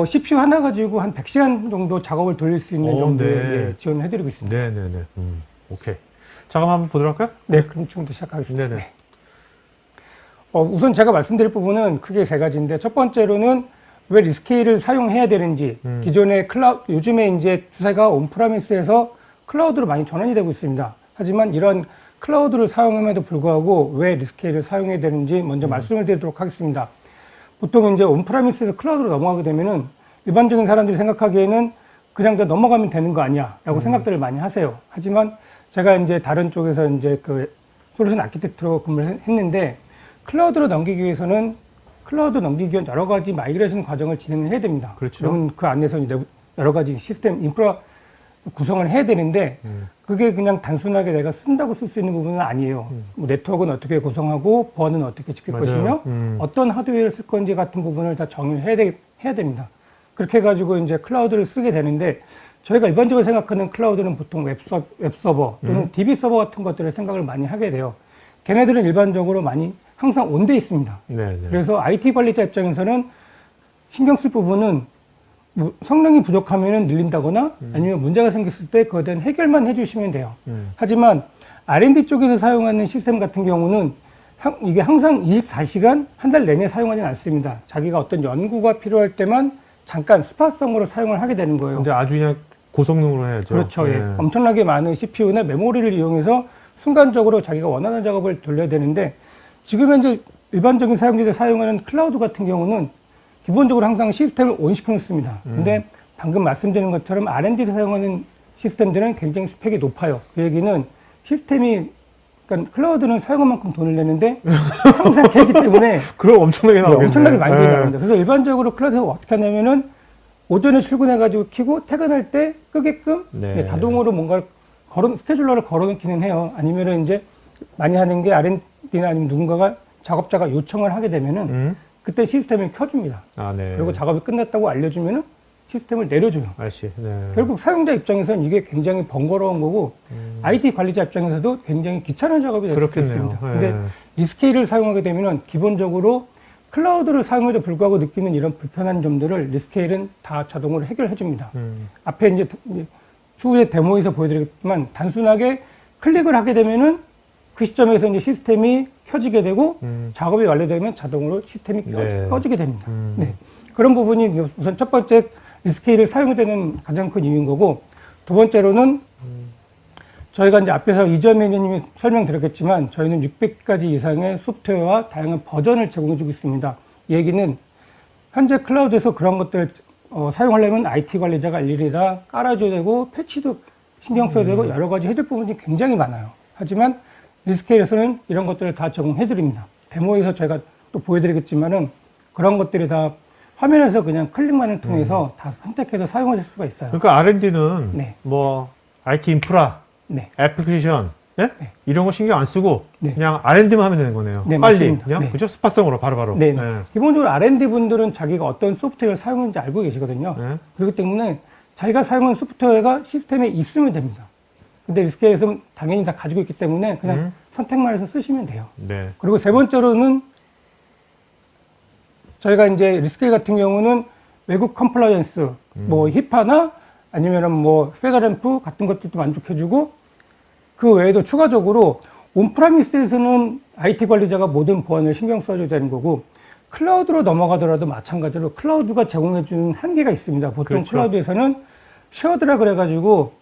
CPU 하나 가지고 한 100시간 정도 작업을 돌릴 수 있는 정도의 네. 예, 지원을 해드리고 있습니다. 네네네. 오케이. 잠깐 한번 보도록 할까요? 네, 그럼 지금부터 시작하겠습니다. 네네. 네. 우선 제가 말씀드릴 부분은 크게 세 가지인데, 첫 번째로는 왜 리스케일을 사용해야 되는지, 기존의 요즘에 이제 추세가 온프라미스에서 클라우드로 많이 전환이 되고 있습니다. 하지만 이런 클라우드를 사용함에도 불구하고 왜 리스케일을 사용해야 되는지 먼저 말씀을 드리도록 하겠습니다. 보통 이제 온프라미스에서 클라우드로 넘어가게 되면은 일반적인 사람들이 생각하기에는 그냥 다 넘어가면 되는 거 아니야 라고 생각들을 많이 하세요. 하지만 제가 이제 다른 쪽에서 이제 그 솔루션 아키텍트로 근무를 했는데 클라우드로 넘기기 위해서는 클라우드 넘기기 위한 여러 가지 마이그레이션 과정을 진행을 해야 됩니다. 그렇죠. 그러면 그 안에서 이제 여러 가지 시스템 인프라 구성을 해야 되는데 그게 그냥 단순하게 내가 쓴다고 쓸 수 있는 부분은 아니에요. 뭐 네트워크는 어떻게 구성하고 보안은 어떻게 지킬 맞아요. 것이며 어떤 하드웨어를 쓸 건지 같은 부분을 다 정의를 해야 됩니다. 그렇게 해가지고 이제 클라우드를 쓰게 되는데 저희가 일반적으로 생각하는 클라우드는 보통 웹서버 또는 DB 서버 같은 것들을 생각을 많이 하게 돼요. 걔네들은 일반적으로 많이 항상 온돼 있습니다. 네, 네. 그래서 IT 관리자 입장에서는 신경 쓸 부분은 뭐 성능이 부족하면 늘린다거나 아니면 문제가 생겼을 때 그거에 대한 해결만 해주시면 돼요. 하지만 R&D 쪽에서 사용하는 시스템 같은 경우는 이게 항상 24시간 한 달 내내 사용하지는 않습니다. 자기가 어떤 연구가 필요할 때만 잠깐 스팟성으로 사용을 하게 되는 거예요. 근데 아주 그냥 고성능으로 해야죠. 그렇죠. 네. 예. 엄청나게 많은 CPU나 메모리를 이용해서 순간적으로 자기가 원하는 작업을 돌려야 되는데 지금 현재 일반적인 사용자들이 사용하는 클라우드 같은 경우는 기본적으로 항상 시스템을 온시켜 놓습니다. 근데 방금 말씀드린 것처럼 R&D에서 사용하는 시스템들은 굉장히 스펙이 높아요. 그 얘기는 시스템이 그러니까 클라우드는 사용한 만큼 돈을 내는데 항상 깨기 때문에 그럼 엄청나게 나오겠네. 엄청나게 많이 네. 나옵니다. 그래서 일반적으로 클라우드에서 어떻게 하냐면은 오전에 출근해가지고 켜고 퇴근할 때 끄게끔 네. 자동으로 뭔가를 스케줄러를 걸어놓기는 해요. 아니면은 이제 많이 하는 게 R&D나 아니면 누군가가 작업자가 요청을 하게 되면은 그때 시스템을 켜줍니다. 아, 네. 그리고 작업이 끝났다고 알려주면은 시스템을 내려줘요. 아씨. 네. 결국 사용자 입장에서는 이게 굉장히 번거로운 거고 IT 관리자 입장에서도 굉장히 귀찮은 작업이 될 수 그렇겠네요. 있습니다. 네. 근데 리스케일을 사용하게 되면은 기본적으로 클라우드를 사용해도 불구하고 느끼는 이런 불편한 점들을 리스케일은 다 자동으로 해결해 줍니다. 앞에 이제 추후에 데모에서 보여드리겠지만 단순하게 클릭을 하게 되면은 그 시점에서 이제 시스템이 켜지게 되고 작업이 완료되면 자동으로 시스템이 네. 꺼지게 됩니다. 네. 그런 부분이 우선 첫 번째 리스케일을 사용해야 되는 가장 큰 이유인 거고 두 번째로는 저희가 이제 앞에서 이전 매니저님이 설명드렸겠지만 저희는 600가지 이상의 소프트웨어와 다양한 버전을 제공해주고 있습니다. 이 얘기는 현재 클라우드에서 그런 것들 사용하려면 IT 관리자가 일일이 다 깔아줘야 되고 패치도 신경 써야 되고 여러 가지 해줄 부분이 굉장히 많아요. 하지만 리스케일에서는 이런 것들을 다 제공해드립니다. 데모에서 제가 또 보여드리겠지만은 그런 것들이 다 화면에서 그냥 클릭만을 통해서 다 선택해서 사용하실 수가 있어요. 그러니까 R&D는 네. 뭐 IT 인프라, 네. 애플리케이션 예? 네. 이런 거 신경 안 쓰고 네. 그냥 R&D만 하면 되는 거네요. 네, 빨리 맞습니다. 그냥 네. 그죠? 스팟성으로 바로바로. 네. 네. 기본적으로 R&D 분들은 자기가 어떤 소프트웨어를 사용하는지 알고 계시거든요. 네. 그렇기 때문에 자기가 사용하는 소프트웨어가 시스템에 있으면 됩니다. 근데 리스케일에서는 당연히 다 가지고 있기 때문에 그냥 선택만 해서 쓰시면 돼요. 네. 그리고 세 번째로는 저희가 이제 리스케일 같은 경우는 외국 컴플라이언스, 뭐 히파나 아니면은 뭐 페더램프 같은 것들도 만족해주고 그 외에도 추가적으로 온프라미스에서는 IT 관리자가 모든 보안을 신경 써줘야 되는 거고 클라우드로 넘어가더라도 마찬가지로 클라우드가 제공해주는 한계가 있습니다. 보통 그렇죠. 클라우드에서는 쉐어드라 그래가지고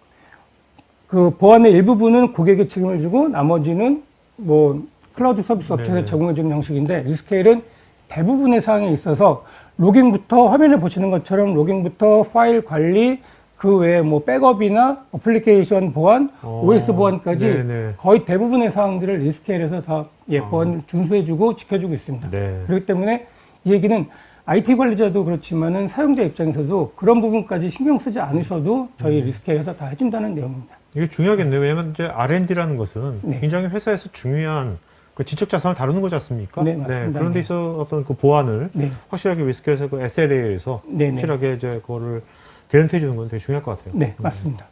그 보안의 일부분은 고객이 책임을 지고 나머지는 뭐 클라우드 서비스 업체에서 네네. 제공해주는 형식인데 리스케일은 대부분의 사항에 있어서 로깅부터 화면을 보시는 것처럼 로깅부터 파일 관리 그 외에 뭐 백업이나 어플리케이션 보안, OS 보안까지 네네. 거의 대부분의 사항들을 리스케일에서 다 보안을 준수해주고 지켜주고 있습니다. 네. 그렇기 때문에 이 얘기는 IT 관리자도 그렇지만은 사용자 입장에서도 그런 부분까지 신경 쓰지 않으셔도 저희 리스케일에서 다 해준다는 내용입니다. 이게 중요하겠네요. 왜냐면 이제 R&D라는 것은 네. 굉장히 회사에서 중요한 그 지적 자산을 다루는 거지 않습니까? 네, 맞습니다. 그런 데 있어 어떤 그 보안을 네. 확실하게 리스크에서 그 SLA에서 네네. 확실하게 이제 그거를 개런티 해주는 건 되게 중요할 것 같아요. 네, 맞습니다.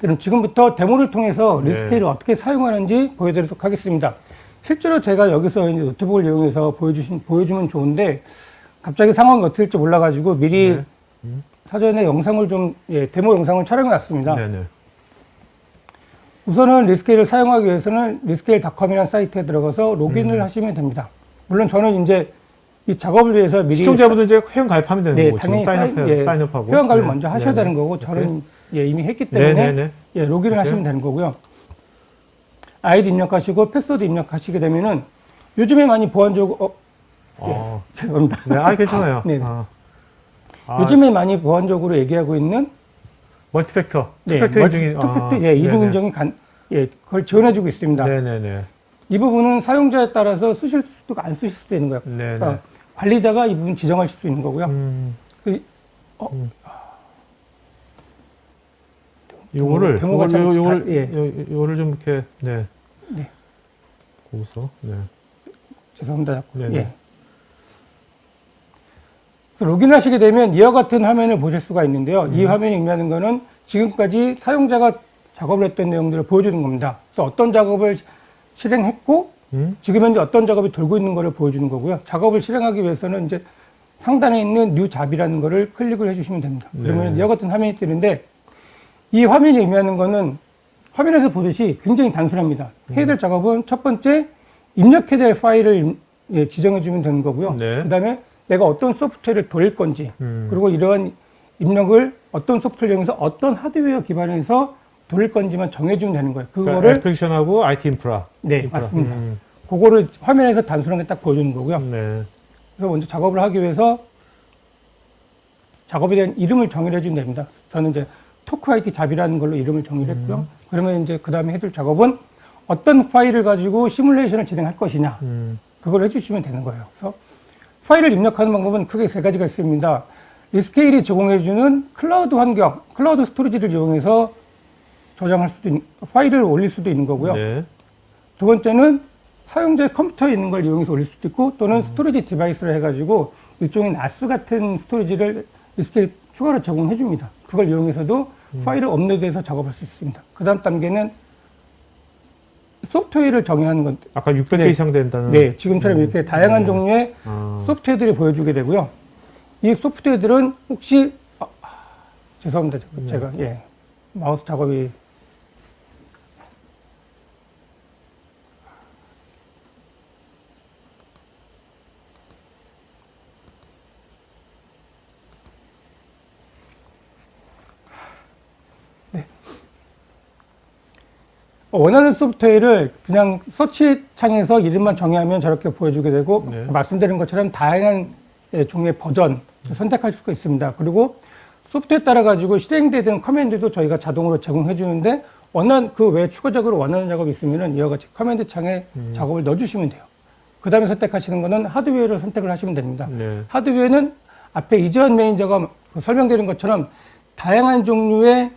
그럼 지금부터 데모를 통해서 네. 리스케일을 어떻게 사용하는지 보여드리도록 하겠습니다. 실제로 제가 여기서 이제 노트북을 이용해서 보여주면 좋은데 갑자기 상황이 어떻게 될지 몰라가지고 미리 네. 사전에 영상을 좀 데모 영상을 촬영해 놨습니다. 네네. 우선은 리스케일을 사용하기 위해서는 리스케일.com이라는 사이트에 들어가서 로그인을 하시면 됩니다. 물론 저는 이제 이 작업을 위해서 미리 시청자분들 이제 회원 가입하면 되는 네, 거고 당연히 사인업하고 회원 가입을 네. 먼저 하셔야 네네. 되는 거고 저는 이미 했기 때문에 네네네. 로그인을 이렇게. 하시면 되는 거고요. 아이디 입력하시고 패스워드 입력하시게 되면은 요즘에 많이 보안적으로 죄송합니다. 네, 괜찮아요. 네네. 요즘에 요즘에 많이 보안적으로 얘기하고 있는 멀티팩터, 네, 투팩터 인증이, 투팩터 이중 인증이 그걸 지원해주고 있습니다. 네네네. 이 부분은 사용자에 따라서 쓰실 수도 안 쓰실 수도 있는 거예요. 네네. 그러니까 관리자가 이 부분 지정하실 수 있는 거고요. 요거를 데모가 참 요거를 좀 이렇게 네. 네. 거기서 네. 죄송합니다. 자꾸. 네네. 예. 그래서 로그인하시게 되면 이와 같은 화면을 보실 수가 있는데요. 이 화면이 의미하는 것은 지금까지 사용자가 작업을 했던 내용들을 보여주는 겁니다. 그래서 어떤 작업을 실행했고 지금 현재 어떤 작업이 돌고 있는 것을 보여주는 거고요. 작업을 실행하기 위해서는 이제 상단에 있는 뉴 잡이라는 것을 클릭을 해주시면 됩니다. 그러면 이와 같은 화면이 뜨는데 이 화면이 의미하는 것은 화면에서 보듯이 굉장히 단순합니다. 해야 될 작업은 첫 번째 입력해야 될 파일을 지정해 주면 되는 거고요. 네. 그 다음에 내가 어떤 소프트웨어를 돌릴 건지 그리고 이러한 입력을 어떤 소프트웨어를 이용해서 어떤 하드웨어 기반에서 돌릴 건지만 정해주면 되는 거예요. 그러니까 그거를 애플리케이션하고 IT 인프라. 네, 맞습니다. 그거를 화면에서 단순하게 딱 보여주는 거고요. 네. 그래서 먼저 작업을 하기 위해서 작업에 대한 이름을 정의를 해주면 됩니다. 저는 이제 토크 IT 잡이라는 걸로 이름을 정의를 했고요. 그러면 이제 그 다음에 해줄 작업은 어떤 파일을 가지고 시뮬레이션을 진행할 것이냐. 그걸 해주시면 되는 거예요. 그래서 파일을 입력하는 방법은 크게 세 가지가 있습니다. 리스케일이 제공해주는 클라우드 환경, 클라우드 스토리지를 이용해서 저장할 수도 파일을 올릴 수도 있는 거고요. 네. 두 번째는 사용자의 컴퓨터에 있는 걸 이용해서 올릴 수도 있고 또는 스토리지 디바이스를 해가지고 일종의 NAS 같은 스토리지를 리스케일 추가로 제공해 줍니다. 그걸 이용해서도 파일을 업로드해서 작업할 수 있습니다. 그 다음 단계는 소프트웨어를 정의하는 것. 아까 600개 네. 이상 된다는. 네, 지금처럼 이렇게 다양한 종류의 소프트웨어들이 보여주게 되고요. 이 소프트웨어들은 혹시 죄송합니다. 제가 마우스 작업이 원하는 소프트웨어를 그냥 서치 창에서 이름만 정의하면 저렇게 보여주게 되고 네. 말씀드린 것처럼 다양한 종류의 버전 선택할 수가 있습니다. 그리고 소프트웨어에 따라 가지고 실행되는 커맨드도 저희가 자동으로 제공해 주는데 원하는 그 외에 추가적으로 원하는 작업이 있으면은 이와 같이 커맨드 창에 작업을 넣어주시면 돼요. 그 다음에 선택하시는 거는 하드웨어를 선택을 하시면 됩니다. 네. 하드웨어는 앞에 이재원 매니저가 설명드린 것처럼 다양한 종류의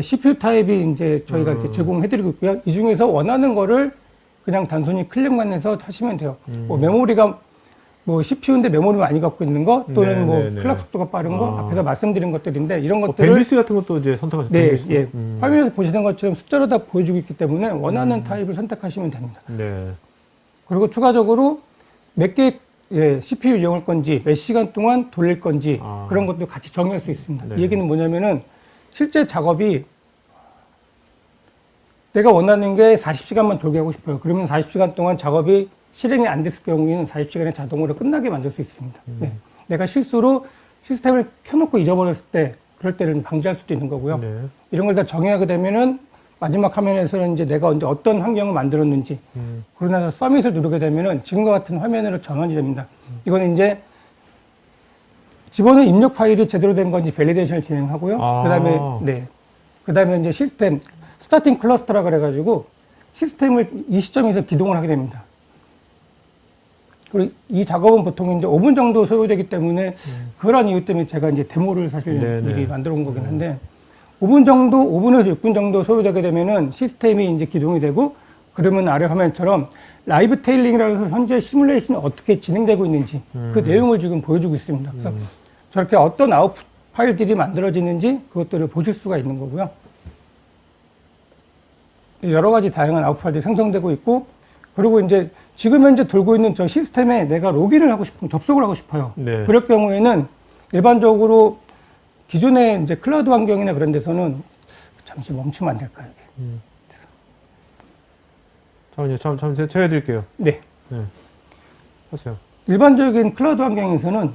CPU 타입이 이제 저희가 이렇게 제공해드리고 있고요. 이 중에서 원하는 거를 그냥 단순히 클릭만 해서 하시면 돼요. 뭐 메모리가 뭐 CPU인데 메모리 많이 갖고 있는 거 또는 네, 뭐 네, 네. 클락 속도가 빠른 거 앞에서 말씀드린 것들인데 이런 뭐 것들을 밴드위스 같은 것도 이제 선택하시면 네, 예. 화면에서 보시는 것처럼 숫자로 다 보여주고 있기 때문에 원하는 타입을 선택하시면 됩니다. 네. 그리고 추가적으로 몇 개 CPU 이용할 건지 몇 시간 동안 돌릴 건지 그런 것도 같이 정의할 수 있습니다. 네. 이 얘기는 뭐냐면은 실제 작업이 내가 원하는 게 40시간만 돌게 하고 싶어요. 그러면 40시간 동안 작업이 실행이 안 됐을 경우에는 40시간에 자동으로 끝나게 만들 수 있습니다. 네. 내가 실수로 시스템을 켜놓고 잊어버렸을 때 그럴 때는 방지할 수도 있는 거고요. 네. 이런 걸 다 정의하게 되면은 마지막 화면에서는 이제 내가 언제 어떤 환경을 만들었는지 그러고 나서 서밋을 누르게 되면은 지금과 같은 화면으로 전환이 됩니다. 이거는 이제 집어넣은 입력 파일이 제대로 된 건지 밸리데이션을 진행하고요. 그다음에 이제 시스템 스타팅 클러스터라 그래가지고 시스템을 이 시점에서 기동을 하게 됩니다. 그리고 이 작업은 보통 이제 5분 정도 소요되기 때문에 그런 이유 때문에 제가 이제 데모를 사실 미리 만들어 온 거긴 한데 5분에서 6분 정도 소요되게 되면은 시스템이 이제 기동이 되고 그러면 아래 화면처럼 라이브 테일링이라고 해서 현재 시뮬레이션이 어떻게 진행되고 있는지 그 내용을 지금 보여주고 있습니다. 그래서 저렇게 어떤 아웃풋 파일들이 만들어지는지 그것들을 보실 수가 있는 거고요. 여러 가지 다양한 아웃풋 파일들이 생성되고 있고 그리고 이제 지금 현재 돌고 있는 저 시스템에 내가 로그인을 하고 싶은 접속을 하고 싶어요. 네. 그럴 경우에는 일반적으로 기존의 이제 클라우드 환경이나 그런 데서는 잠시 멈추면 안 될까요? 잠깐만요. 제가 해드릴게요. 네. 네. 하세요. 일반적인 클라우드 환경에서는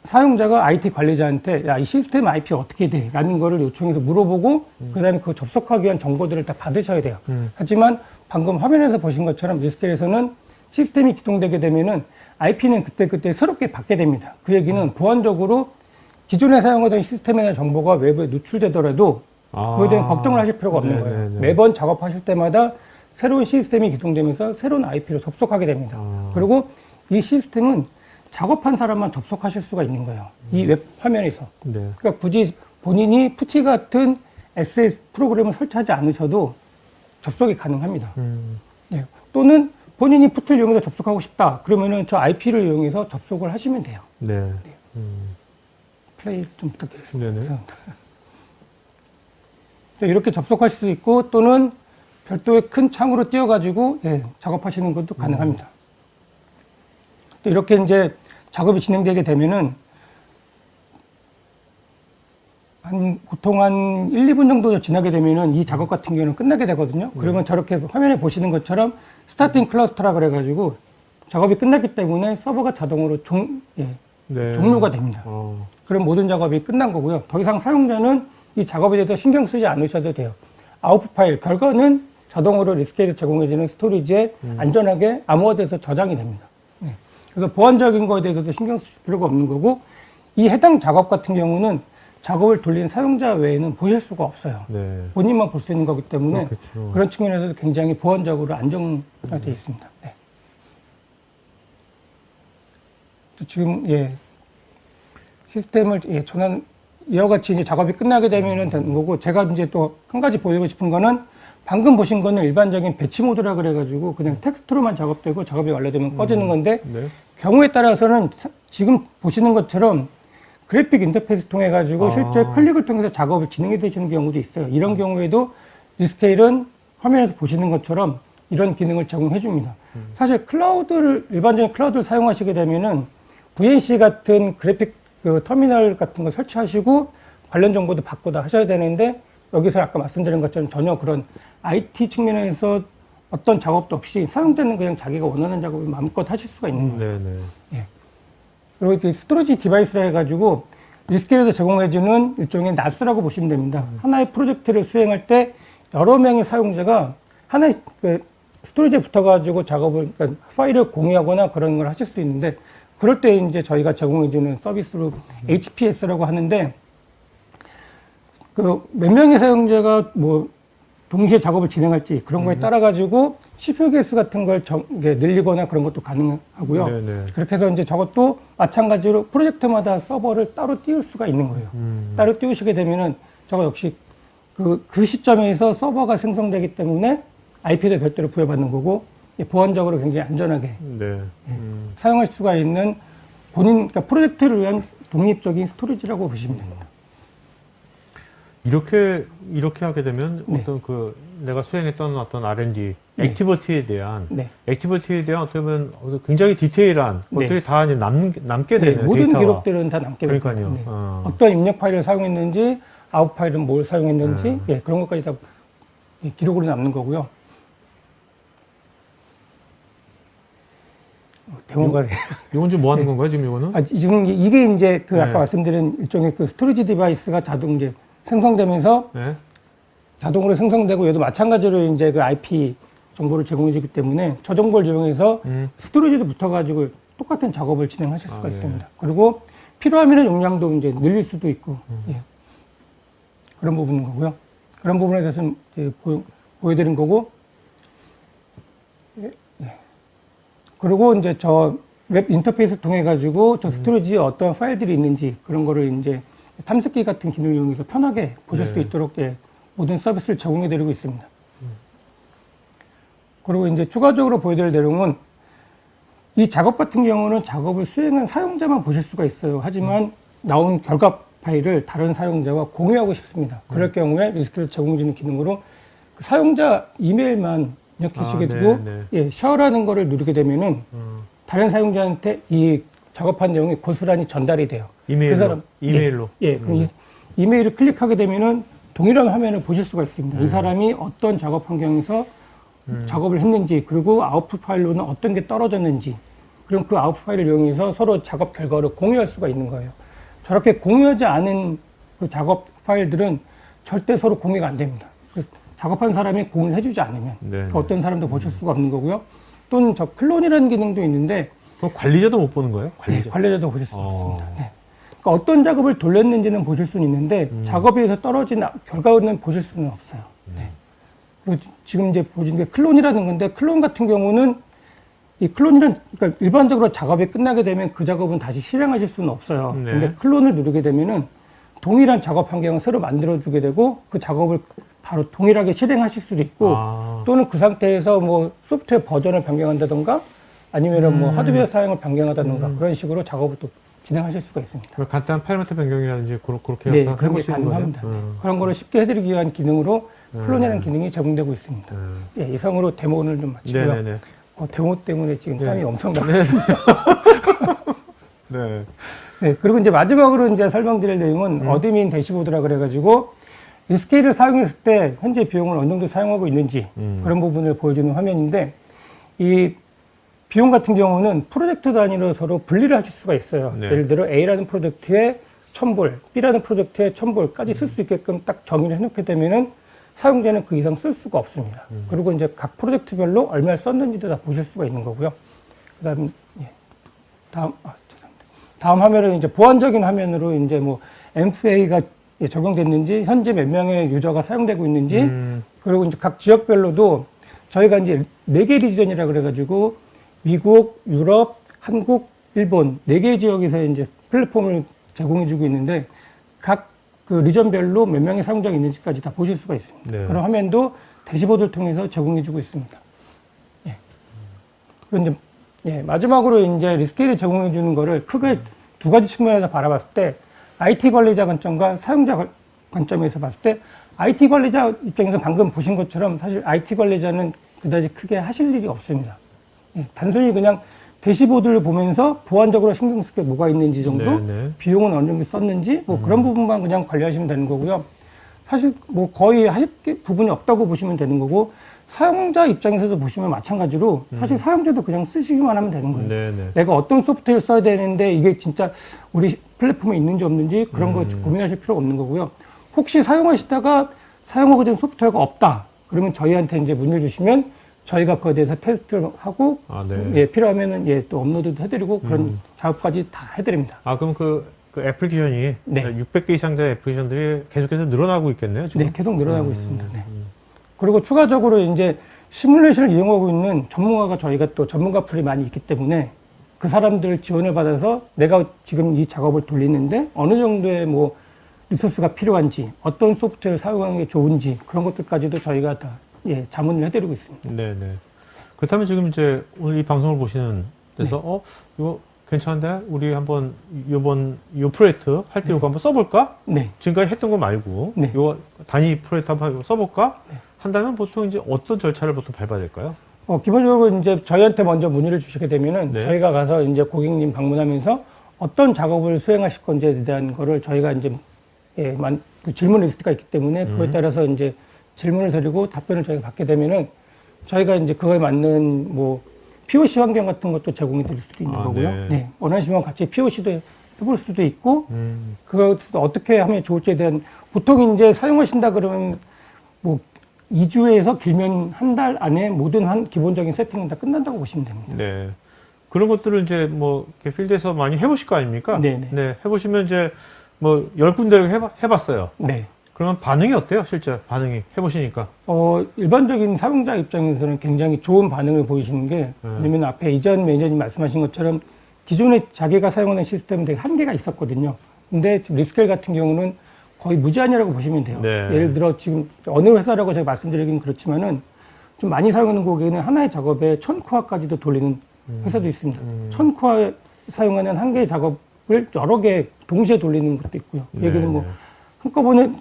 사용자가 IT 관리자한테 야, 이 시스템 IP 어떻게 돼? 라는 거를 요청해서 물어보고 그다음에 그 접속하기 위한 정보들을 다 받으셔야 돼요. 하지만 방금 화면에서 보신 것처럼 리스케에서는 시스템이 기동되게 되면은 IP는 그때그때 새롭게 받게 됩니다. 그 얘기는 보안적으로 기존에 사용하던 시스템에 대한 정보가 외부에 노출되더라도 그거에 대한 걱정을 하실 필요가 없는 거예요. 매번 작업하실 때마다 새로운 시스템이 기동되면서 새로운 IP로 접속하게 됩니다. 그리고 이 시스템은 작업한 사람만 접속하실 수가 있는 거예요. 이 웹 화면에서. 네. 그러니까 굳이 본인이 PuTTY 같은 SS 프로그램을 설치하지 않으셔도 접속이 가능합니다. 예. 또는 본인이 PuTTY를 이용해서 접속하고 싶다. 그러면은 저 IP를 이용해서 접속을 하시면 돼요. 네. 플레이 좀 부탁드리겠습니다. 네네. 이렇게 접속하실 수 있고 또는 별도의 큰 창으로 띄워가지고 예, 작업하시는 것도 가능합니다. 또 이렇게 이제 작업이 진행되게 되면은 보통 한 1, 2분 정도 지나게 되면은 이 작업 같은 경우는 끝나게 되거든요. 그러면 저렇게 화면에 보시는 것처럼 스타팅 클러스터라 그래가지고 작업이 끝났기 때문에 서버가 자동으로 네. 종료가 됩니다. 그럼 모든 작업이 끝난 거고요. 더 이상 사용자는 이 작업에 대해서 신경 쓰지 않으셔도 돼요. 아웃풋 파일, 결과는 자동으로 리스케일이 제공해주는 스토리지에 안전하게 암호화돼서 저장이 됩니다. 네. 그래서 보안적인 거에 대해서도 신경 쓰실 필요가 없는 거고, 이 해당 작업 같은 경우는 작업을 돌린 사용자 외에는 보실 수가 없어요. 네. 본인만 볼 수 있는 거기 때문에 그렇겠죠. 그런 측면에서도 굉장히 보안적으로 안정되어 있습니다. 네. 또 지금 시스템을 전환 이와 같이 이제 작업이 끝나게 되면은 되는 거고, 제가 이제 또 한 가지 보여드리고 싶은 거는 방금 보신 거는 일반적인 배치 모드라 그래가지고 그냥 텍스트로만 작업되고 작업이 완료되면 꺼지는 건데 네. 경우에 따라서는 지금 보시는 것처럼 그래픽 인터페이스 통해 가지고 실제 클릭을 통해서 작업을 진행해 되시는 경우도 있어요. 이런 경우에도 리스케일은 화면에서 보시는 것처럼 이런 기능을 제공해 줍니다. 사실 일반적인 클라우드를 사용하시게 되면은 VNC 같은 그래픽 터미널 같은 거 설치하시고 관련 정보도 받고 다 하셔야 되는데, 여기서 아까 말씀드린 것처럼 전혀 그런 IT 측면에서 어떤 작업도 없이 사용자는 그냥 자기가 원하는 작업을 마음껏 하실 수가 있는 거예요. 네네. 예. 그리고 이렇게 스토리지 디바이스라 해가지고 리스케일에서 제공해주는 일종의 NAS라고 보시면 됩니다. 하나의 프로젝트를 수행할 때 여러 명의 사용자가 하나의 스토리지에 붙어가지고 작업을, 그러니까 파일을 공유하거나 그런 걸 하실 수 있는데, 그럴 때 이제 저희가 제공해주는 서비스로 HPS라고 하는데, 몇 명의 사용자가 동시에 작업을 진행할지 그런 거에 따라 가지고 CPU 개수 같은 걸 늘리거나 그런 것도 가능하고요. 네네. 그렇게 해서 이제 저것도 마찬가지로 프로젝트마다 서버를 따로 띄울 수가 있는 거예요. 따로 띄우시게 되면은 저거 역시 그 시점에서 서버가 생성되기 때문에 IP도 별도로 부여받는 거고, 보안적으로 굉장히 안전하게 네. 사용할 수가 있는 그러니까 프로젝트를 위한 독립적인 스토리지라고 보시면 됩니다. 이렇게 하게 되면 네. 어떤 내가 수행했던 어떤 R&D, 네. 액티비티에 대한 어떻게 보면 굉장히 디테일한 네. 것들이 다 이제 남게 되는 모든 데이터가. 기록들은 다 남게 됩니다. 그러니까요. 네. 어떤 입력 파일을 사용했는지, 아웃 파일은 뭘 사용했는지, 그런 것까지 다 기록으로 남는 거고요. 데모가 이건 지금 뭐 하는 건가요, 지금 이거는? 지금 이게 이제 네. 아까 말씀드린 일종의 스토리지 디바이스가 자동 이제 생성되면서 네. 자동으로 생성되고, 얘도 마찬가지로 이제 IP 정보를 제공해 주기 때문에 저 정보를 이용해서 스토리지도 붙어가지고 똑같은 작업을 진행하실 수가 있습니다. 그리고 필요하면 용량도 이제 늘릴 수도 있고, 그런 부분인 거고요. 그런 부분에 대해서는 이제 보여드린 거고, 그리고 이제 저 웹 인터페이스 통해 가지고 저 스토리지에 어떤 파일들이 있는지 그런 거를 이제 탐색기 같은 기능을 이용해서 편하게 보실 수 있도록 모든 서비스를 제공해 드리고 있습니다. 그리고 이제 추가적으로 보여드릴 내용은, 이 작업 같은 경우는 작업을 수행한 사용자만 보실 수가 있어요. 하지만 나온 결과 파일을 다른 사용자와 공유하고 싶습니다. 그럴 경우에 리스케일 제공해주는 기능으로 그 사용자 이메일만 입력하시게 되고, 쉐어라는 거를 누르게 되면은 다른 사용자한테 이 작업한 내용이 고스란히 전달이 돼요. 이메일로. 그럼 이메일을 클릭하게 되면은 동일한 화면을 보실 수가 있습니다. 이 사람이 어떤 작업 환경에서 작업을 했는지, 그리고 아웃풋 파일로는 어떤 게 떨어졌는지, 그럼 그 아웃 파일을 이용해서 서로 작업 결과를 공유할 수가 있는 거예요. 저렇게 공유하지 않은 그 작업 파일들은 절대 서로 공유가 안 됩니다. 그 작업한 사람이 공유를 해주지 않으면 네. 그 어떤 사람도 보실 수가 없는 거고요. 또는 저 클론이라는 기능도 있는데 그럼 관리자도 못 보는 거예요? 네, 관리자도 보실 수 어. 없습니다. 네. 그러니까 어떤 작업을 돌렸는지는 보실 수는 있는데 작업에서 떨어진 결과는 보실 수는 없어요. 네. 그리고 지금 이제 보시는 게 클론이라는 건데 클론 같은 경우는 이 클론이란 그러니까 일반적으로 작업이 끝나게 되면 그 작업은 다시 실행하실 수는 없어요. 네. 근데 클론을 누르게 되면은 동일한 작업 환경을 새로 만들어주게 되고 그 작업을 바로 동일하게 실행하실 수도 있고 또는 그 상태에서 뭐 소프트웨어 버전을 변경한다던가 아니면은 뭐 하드웨어 사양을 변경하다던가 그런 식으로 작업을 또 진행하실 수가 있습니다. 간단한 파라미터 변경이라든지 그렇게 네, 해서 그런 게 해보시는 가능합니다. 거네요. 그런 거를 쉽게 해드리기 위한 기능으로 클론이라는 기능이 제공되고 있습니다. 예, 이상으로 데모를 좀 마치고요. 네네네. 데모 때문에 지금 네. 땀이 엄청 나고 네. 있습니다. 네. 네, 그리고 이제 마지막으로 이제 설명드릴 내용은 어드민 대시보드라 그래가지고 리스케일을 사용했을 때 현재 비용을 어느 정도 사용하고 있는지 그런 부분을 보여주는 화면인데 이 비용 같은 경우는 프로젝트 단위로 서로 분리를 하실 수가 있어요. 네. 예를 들어 A라는 프로젝트에 1000불, B라는 프로젝트에 1000불까지 쓸 수 있게끔 딱 정의를 해놓게 되면은 사용자는 그 이상 쓸 수가 없습니다. 그리고 이제 각 프로젝트별로 얼마를 썼는지도 다 보실 수가 있는 거고요. 그다음 다음 화면은 이제 보안적인 화면으로 이제 뭐 MFA가 적용됐는지 현재 몇 명의 유저가 사용되고 있는지 그리고 이제 각 지역별로도 저희가 이제 4개 리전이라 그래가지고 미국, 유럽, 한국, 일본 4개 지역에서 이제 플랫폼을 제공해주고 있는데 각 그 리전별로 몇 명의 사용자가 있는지까지 다 보실 수가 있습니다. 네. 그런 화면도 대시보드를 통해서 제공해주고 있습니다. 예. 그리고 이제 예, 마지막으로 이제 리스케일을 제공해주는 거를 크게 두 가지 측면에서 바라봤을 때 IT 관리자 관점과 사용자 관점에서 봤을 때 IT 관리자 입장에서 방금 보신 것처럼 사실 IT 관리자는 그다지 크게 하실 일이 없습니다. 예, 단순히 그냥 대시보드를 보면서 보안적으로 신경 쓸 게 뭐가 있는지 정도, 네. 비용은 어느 정도 썼는지 뭐 그런 부분만 그냥 관리하시면 되는 거고요. 사실 뭐 거의 하실 부분이 없다고 보시면 되는 거고 사용자 입장에서도 보시면 마찬가지로 사실 사용자도 그냥 쓰시기만 하면 되는 거예요. 네네. 내가 어떤 소프트웨어를 써야 되는데 이게 진짜 우리 플랫폼에 있는지 없는지 그런 거 고민하실 필요가 없는 거고요. 혹시 사용하시다가 사용하고 있는 소프트웨어가 없다. 그러면 저희한테 이제 문의를 주시면 저희가 그거에 대해서 테스트를 하고 네. 예, 필요하면은 예, 또 업로드도 해드리고 그런 작업까지 다 해드립니다. 그럼 그 애플리케이션이 네. 600개 이상 된 애플리케이션들이 계속해서 늘어나고 있겠네요, 지금? 네, 계속 늘어나고 있습니다. 네. 그리고 추가적으로 이제 시뮬레이션을 이용하고 있는 전문가가 저희가 또 전문가 풀이 많이 있기 때문에 그 사람들 지원을 받아서 내가 지금 이 작업을 돌리는데 어느 정도의 뭐 리소스가 필요한지 어떤 소프트웨어를 사용하는 게 좋은지 그런 것들까지도 저희가 다 예, 자문을 해드리고 있습니다. 네네. 그렇다면 지금 이제 오늘 이 방송을 보시는 데서 이거 괜찮은데 우리 한번 요 프로젝트 할 때 이거 한번 써볼까? 네. 지금까지 했던 거 말고 네. 이거 단위 프로젝트 한번 써볼까? 한다면 보통 이제 어떤 절차를 보통 밟아야 될까요? 기본적으로 이제 저희한테 먼저 문의를 주시게 되면은 네. 저희가 가서 이제 고객님 방문하면서 어떤 작업을 수행하실 건지에 대한 거를 저희가 이제 예, 그 질문 리스트가 있기 때문에 그거에 따라서 이제 질문을 드리고 답변을 저희가 받게 되면은 저희가 이제 그거에 맞는 뭐 POC 환경 같은 것도 제공해 드릴 수도 있는 거고요. 네. 네. 원하시면 같이 POC도 해볼 수도 있고 그것도 어떻게 하면 좋을지에 대한 보통 이제 사용하신다 그러면 뭐 2주에서 길면 한 달 안에 모든 기본적인 세팅은 다 끝난다고 보시면 됩니다. 네. 그런 것들을 이제 뭐 이렇게 필드에서 많이 해보실 거 아닙니까? 네네. 네. 해보시면 이제 뭐 10군데를 해봤어요. 네. 그러면 반응이 어때요? 실제 반응이 해보시니까. 일반적인 사용자 입장에서는 굉장히 좋은 반응을 보이시는 게, 왜냐면 앞에 이전 매니저님 말씀하신 것처럼 기존에 자기가 사용하는 시스템은 되게 한계가 있었거든요. 근데 지금 리스케일 같은 경우는 거의 무제한이라고 보시면 돼요. 네. 예를 들어 지금 어느 회사라고 제가 말씀드리긴 그렇지만은 좀 많이 사용하는 고객은 하나의 작업에 1000코어까지도 돌리는 회사도 있습니다. 1000코어 사용하는 한 개의 작업을 여러 개 동시에 돌리는 것도 있고요. 얘기는 뭐 한꺼번에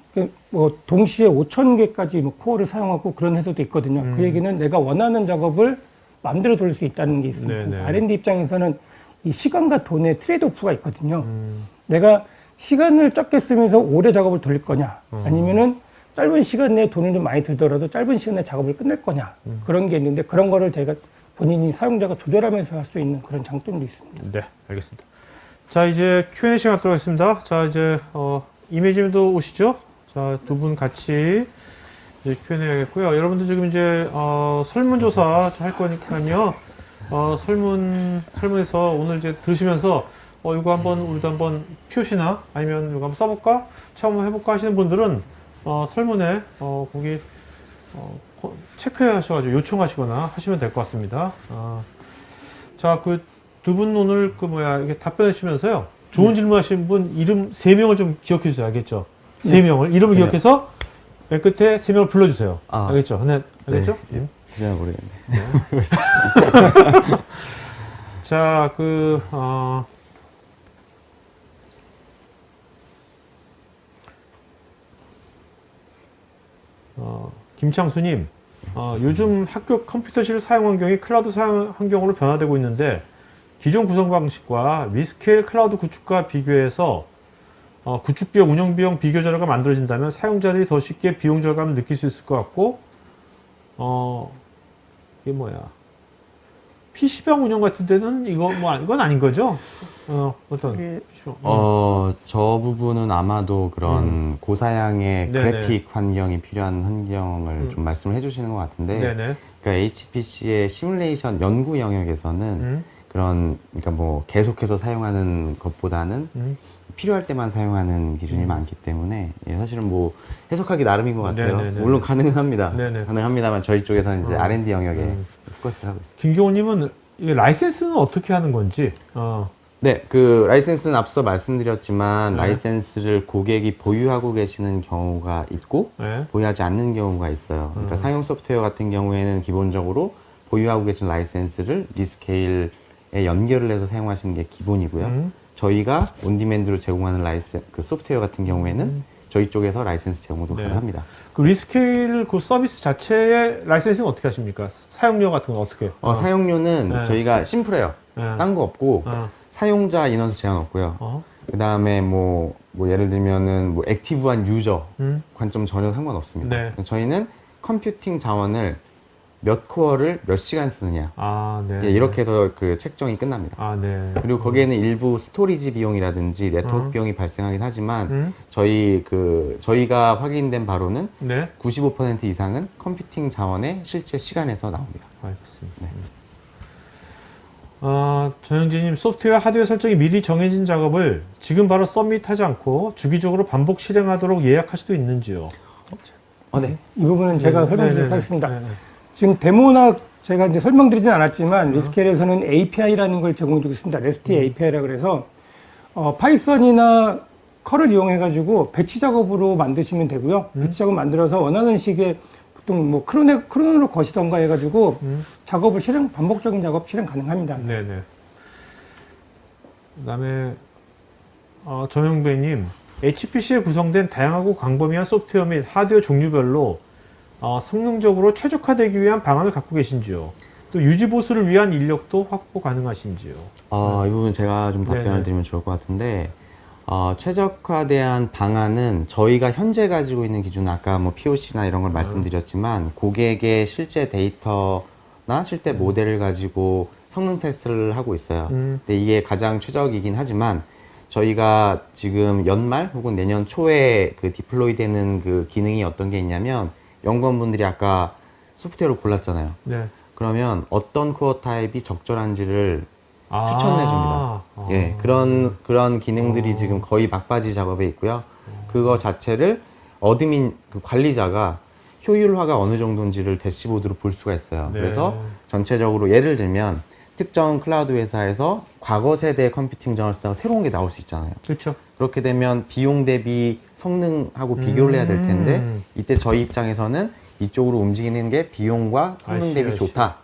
뭐 동시에 5,000개까지 뭐 코어를 사용하고 그런 회사도 있거든요. 그 얘기는 내가 원하는 작업을 마음대로 돌릴 수 있다는 게 있습니다. 네네. R&D 입장에서는 이 시간과 돈의 트레이드오프가 있거든요. 내가 시간을 적게 쓰면서 오래 작업을 돌릴 거냐, 아니면은 짧은 시간 내에 돈을 좀 많이 들더라도 짧은 시간 내에 작업을 끝낼 거냐, 그런 게 있는데 그런 거를 제가 본인이 사용자가 조절하면서 할 수 있는 그런 장점도 있습니다. 네, 알겠습니다. 자, 이제 Q&A 시간 갖도록 하겠습니다. 자, 이제 이매진도 오시죠? 자, 두 분 같이 이제 Q&A 하겠고요. 여러분들 지금 이제 설문조사 할 거니까요. 설문에서 오늘 이제 들으시면서 이거 한번 우리도 한번 POC나 아니면 이거 한번 써볼까? 체험을 해볼까 하시는 분들은 설문에 거기 체크하셔가지고 요청하시거나 하시면 될 것 같습니다. 자, 그 두 분 오늘 이게 답변해 주시면서요. 좋은 질문 하신 분 이름 3명을 좀 기억해 주세요. 알겠죠? 3명을. 이름을 네. 기억해서 맨 끝에 3명을 불러주세요. 알겠죠? 네. 알겠죠? 네. 잘 모르겠네. 자, 김창수님, 요즘 학교 컴퓨터실 사용 환경이 클라우드 사용 환경으로 변화되고 있는데 기존 구성 방식과 리스케일 클라우드 구축과 비교해서 구축 비용, 운영 비용 비교 자료가 만들어진다면 사용자들이 더 쉽게 비용 절감을 느낄 수 있을 것 같고, 이게 뭐야? PC방 운영 같은 데는 이건 아닌 거죠? 어떤? PC방. 저 부분은 아마도 그런 고사양의 네네. 그래픽 환경이 필요한 환경을 좀 말씀을 해주시는 것 같은데, 네네. 그러니까 HPC의 시뮬레이션 연구 영역에서는 그러니까 뭐 계속해서 사용하는 것보다는 필요할 때만 사용하는 기준이 많기 때문에 사실은 뭐 해석하기 나름인 것 같아요. 네네네. 물론 가능은 합니다. 네네. 가능합니다만 저희 쪽에서는 이제 R&D 영역에 포커스를 하고 있습니다. 김경호님은 이게 라이센스는 어떻게 하는 건지? 네, 그 라이센스는 앞서 말씀드렸지만 네. 라이센스를 고객이 보유하고 계시는 경우가 있고 네. 보유하지 않는 경우가 있어요. 그러니까 사용 소프트웨어 같은 경우에는 기본적으로 보유하고 계신 라이센스를 리스케일에 연결을 해서 사용하시는 게 기본이고요. 저희가 온디맨드로 제공하는 그 소프트웨어 같은 경우에는 저희 쪽에서 라이센스 제공도 네. 가능합니다. 그 리스케일 그 서비스 자체의 라이센스는 어떻게 하십니까? 사용료 같은 건 어떻게? 사용료는 네. 저희가 심플해요. 네. 딴 거 없고 사용자 인원수 제한 없고요. 그 다음에 뭐 예를 들면은 뭐 액티브한 유저 관점 전혀 상관없습니다. 네. 저희는 컴퓨팅 자원을 몇 코어를 몇 시간 쓰느냐 네. 예, 이렇게 해서 그 책정이 끝납니다. 네. 그리고 거기에는 일부 스토리지 비용이라든지 네트워크 비용이 발생하긴 하지만 저희가 확인된 바로는 네. 95% 이상은 컴퓨팅 자원의 실제 시간에서 나옵니다. 알겠습니다. 전영진님, 소프트웨어 하드웨어 설정이 미리 정해진 작업을 지금 바로 서밋하지 않고 주기적으로 반복 실행하도록 예약할 수도 있는지요? 네. 이 부분은 제가 설명드리도록 네네네. 하겠습니다. 네네. 지금 데모나 제가 이제 설명드리진 않았지만 리스케일에서는 API라는 걸 제공해주고 있습니다. REST API라 그래서 파이썬이나 컬을 이용해가지고 배치 작업으로 만드시면 되고요. 배치 작업 만들어서 원하는 식의 보통 뭐 크로노로 거시던가 해가지고 작업을 반복적인 작업 실행 가능합니다. 네네. 그다음에 전용배님, HPC에 구성된 다양하고 광범위한 소프트웨어 및 하드웨어 종류별로 성능적으로 최적화되기 위한 방안을 갖고 계신지요? 또 유지 보수를 위한 인력도 확보 가능하신지요? 이 부분 제가 좀 답변을 네네. 드리면 좋을 것 같은데 최적화대한 방안은 저희가 현재 가지고 있는 기준 아까 뭐 POC나 이런 걸 말씀드렸지만 고객의 실제 데이터나 실제 모델을 가지고 성능 테스트를 하고 있어요. 근데 이게 가장 최적이긴 하지만 저희가 지금 연말 혹은 내년 초에 그 디플로이 되는 그 기능이 어떤 게 있냐면 연구원분들이 아까 소프트웨어를 골랐잖아요. 네. 그러면 어떤 코어 타입이 적절한지를 추천해 줍니다. 예, 그런 기능들이 지금 거의 막바지 작업에 있고요. 그거 자체를 어드민 그 관리자가 효율화가 어느 정도인지를 대시보드로 볼 수가 있어요. 네. 그래서 전체적으로 예를 들면 특정 클라우드 회사에서 과거 세대 컴퓨팅 전월사가 새로운 게 나올 수 있잖아요. 그렇죠. 그렇게 되면 비용 대비 성능하고 비교를 해야 될 텐데 이때 저희 입장에서는 이쪽으로 움직이는 게 비용과 성능 대비 좋다.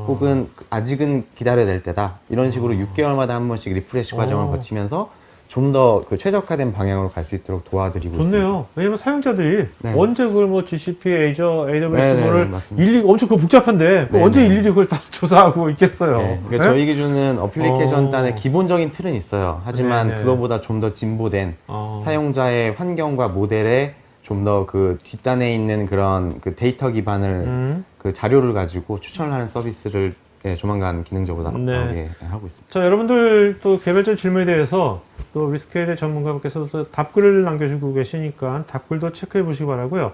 혹은 아직은 기다려야 될 때다. 이런 식으로 6개월마다 한 번씩 리프레시 과정을 거치면서 좀 더 그 최적화된 방향으로 갈 수 있도록 도와드리고 있습니다. 좋네요. 왜냐면 사용자들이 네. 언제 그걸 뭐 GCP, AWS 네네네, 거를 맞습니다. 일일이 엄청 그 복잡한데 네네. 언제 일일이 그걸 다 조사하고 있겠어요. 네, 그러니까 네? 저희 기준은 어플리케이션 단의 기본적인 틀은 있어요. 하지만 네네. 그거보다 좀 더 진보된 사용자의 환경과 모델에 좀 더 그 뒷단에 있는 그런 그 데이터 기반을 그 자료를 가지고 추천을 하는 서비스를 예, 조만간 기능적으로 네. 나오게 하고 있습니다. 자, 여러분들 또 개별적 질문에 대해서 또 리스케일의 전문가분께서 또 답글을 남겨주고 계시니까 답글도 체크해 보시기 바라고요.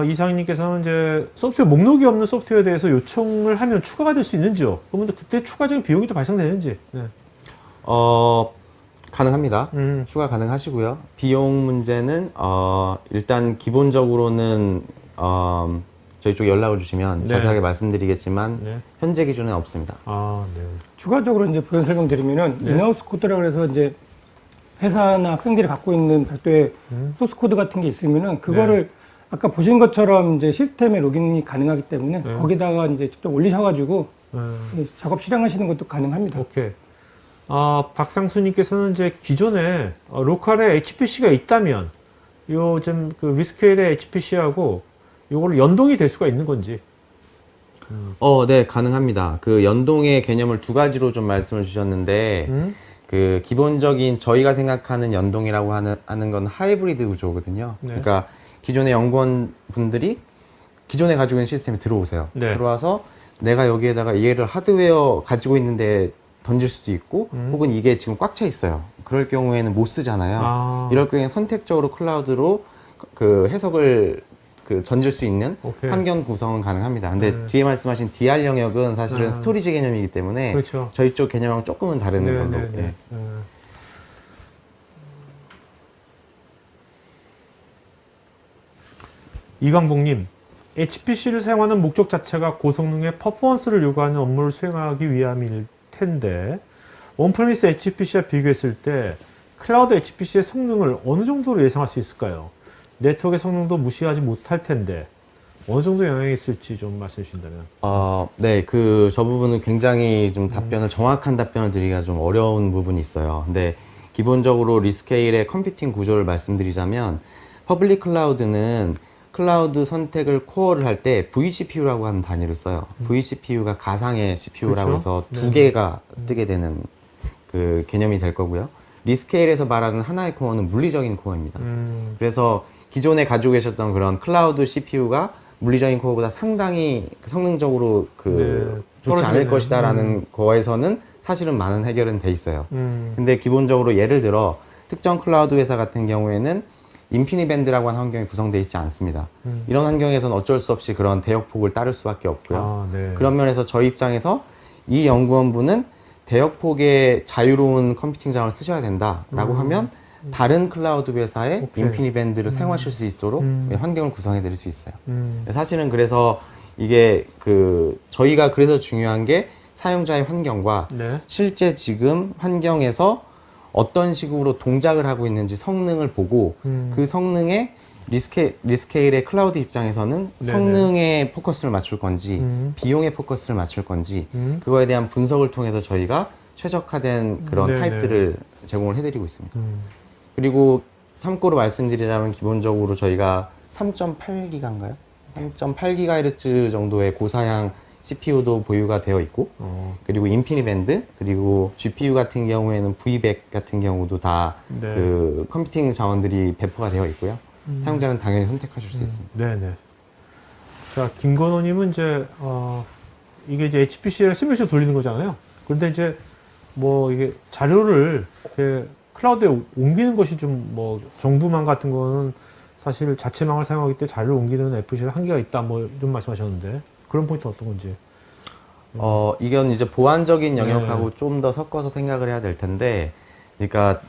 이상님께서는 이제 소프트웨어 목록이 없는 소프트웨어에 대해서 요청을 하면 추가가 될 수 있는지요? 그러면 그때 추가적인 비용이 또 발생되는지? 네. 가능합니다. 추가 가능하시고요. 비용 문제는 일단 기본적으로는 저희 쪽 연락을 주시면 네. 자세하게 말씀드리겠지만 네. 현재 기준은 없습니다. 아, 네. 추가적으로 이제 부연 설명드리면은 네. 인하우스 코드라고 해서 이제 회사나 학생들이 갖고 있는 별도의 소스 코드 같은 게 있으면은 그거를 아까 보신 것처럼 이제 시스템에 로그인이 가능하기 때문에 네. 거기다가 이제 직접 올리셔가지고 네. 작업 실행하시는 것도 가능합니다. 오케이. 박상수님께서는 이제 기존에 로컬에 HPC가 있다면 요즘 그 리스케일의 HPC하고 요거를 연동이 될 수가 있는 건지. 네, 가능합니다. 그 연동의 개념을 두 가지로 좀 말씀을 주셨는데 그 기본적인 저희가 생각하는 연동이라고 하는 건 하이브리드 구조거든요. 네. 그러니까 기존의 연구원 분들이 기존에 가지고 있는 시스템에 들어오세요. 네. 들어와서 내가 여기에다가 얘를 하드웨어 가지고 있는데 던질 수도 있고 혹은 이게 지금 꽉 차 있어요. 그럴 경우에는 못 쓰잖아요. 이럴 경우에는 선택적으로 클라우드로 그 해석을 던질 수 있는 오케이. 환경 구성은 가능합니다. 근데 뒤에 말씀하신 DR 영역은 사실은 스토리지 개념이기 때문에 그렇죠. 저희 쪽 개념하고 조금은 다른 네, 걸로. 네, 네. 예. 이강복님, HPC를 사용하는 목적 자체가 고성능의 퍼포먼스를 요구하는 업무를 수행하기 위함일 텐데 온프리미스 HPC와 비교했을 때 클라우드 HPC의 성능을 어느 정도로 예상할 수 있을까요? 네트워크의 성능도 무시하지 못할 텐데 어느 정도 영향이 있을지 좀 말씀해 주신다면. 네, 저 부분은 굉장히 좀 정확한 답변을 드리기가 좀 어려운 부분이 있어요. 근데 기본적으로 리스케일의 컴퓨팅 구조를 말씀드리자면 퍼블릭 클라우드는 클라우드 선택을 코어를 할 때 vCPU라고 하는 단위를 써요. vCPU가 가상의 CPU라고 그렇죠? 해서 두 개가 뜨게 되는 그 개념이 될 거고요. 리스케일에서 말하는 하나의 코어는 물리적인 코어입니다. 그래서 기존에 가지고 계셨던 그런 클라우드 CPU가 물리적인 코어보다 상당히 성능적으로 좋지 않을 떨어지겠네요. 것이다라는 거에서는 사실은 많은 해결은 돼 있어요. 근데 기본적으로 예를 들어 특정 클라우드 회사 같은 경우에는 인피니밴드라고 하는 환경이 구성되어 있지 않습니다. 이런 환경에서는 어쩔 수 없이 그런 대역폭을 따를 수밖에 없고요. 네. 그런 면에서 저희 입장에서 이 연구원분은 대역폭의 자유로운 컴퓨팅장을 쓰셔야 된다라고 하면 다른 클라우드 회사의 오케이. 인피니밴드를 사용하실 수 있도록 환경을 구성해 드릴 수 있어요. 사실은 그래서 이게 저희가 그래서 중요한 게 사용자의 환경과 네. 실제 지금 환경에서 어떤 식으로 동작을 하고 있는지 성능을 보고 그 성능에 리스케일의 클라우드 입장에서는 네네. 성능에 포커스를 맞출 건지 비용에 포커스를 맞출 건지 그거에 대한 분석을 통해서 저희가 최적화된 그런 네네. 타입들을 제공을 해드리고 있습니다. 그리고 참고로 말씀드리자면 기본적으로 저희가 3.8기가인가요? 3.8GHz 정도의 고사양 CPU도 보유가 되어 있고 그리고 인피니밴드 그리고 GPU 같은 경우에는 V100 같은 경우도 다 네. 컴퓨팅 자원들이 배포가 되어 있고요. 사용자는 당연히 선택하실 수 있습니다. 네네. 자, 김건호님은 이제, 이게 이제 HPC를 시뮬레이션 돌리는 거잖아요. 그런데 이제, 이게 자료를 이렇게 클라우드에 옮기는 것이 좀 정부망 같은 거는 사실 자체망을 사용하기 때문에 자료를 옮기는 FC에 한계가 있다, 좀 말씀하셨는데, 그런 포인트 어떤 건지. 이건 이제 보안적인 영역하고 좀 더 섞어서 생각을 해야 될 텐데, 그러니까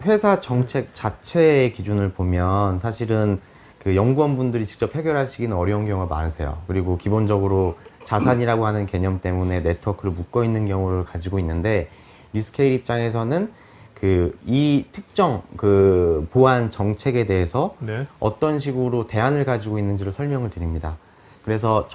회사 정책 자체의 기준을 보면 사실은 그 연구원분들이 직접 해결하시기는 어려운 경우가 많으세요. 그리고 기본적으로 자산이라고 하는 개념 때문에 네트워크를 묶어 있는 경우를 가지고 있는데 리스케일 입장에서는 이 특정 보안 정책에 대해서 네. 어떤 식으로 대안을 가지고 있는지를 설명을 드립니다. 그래서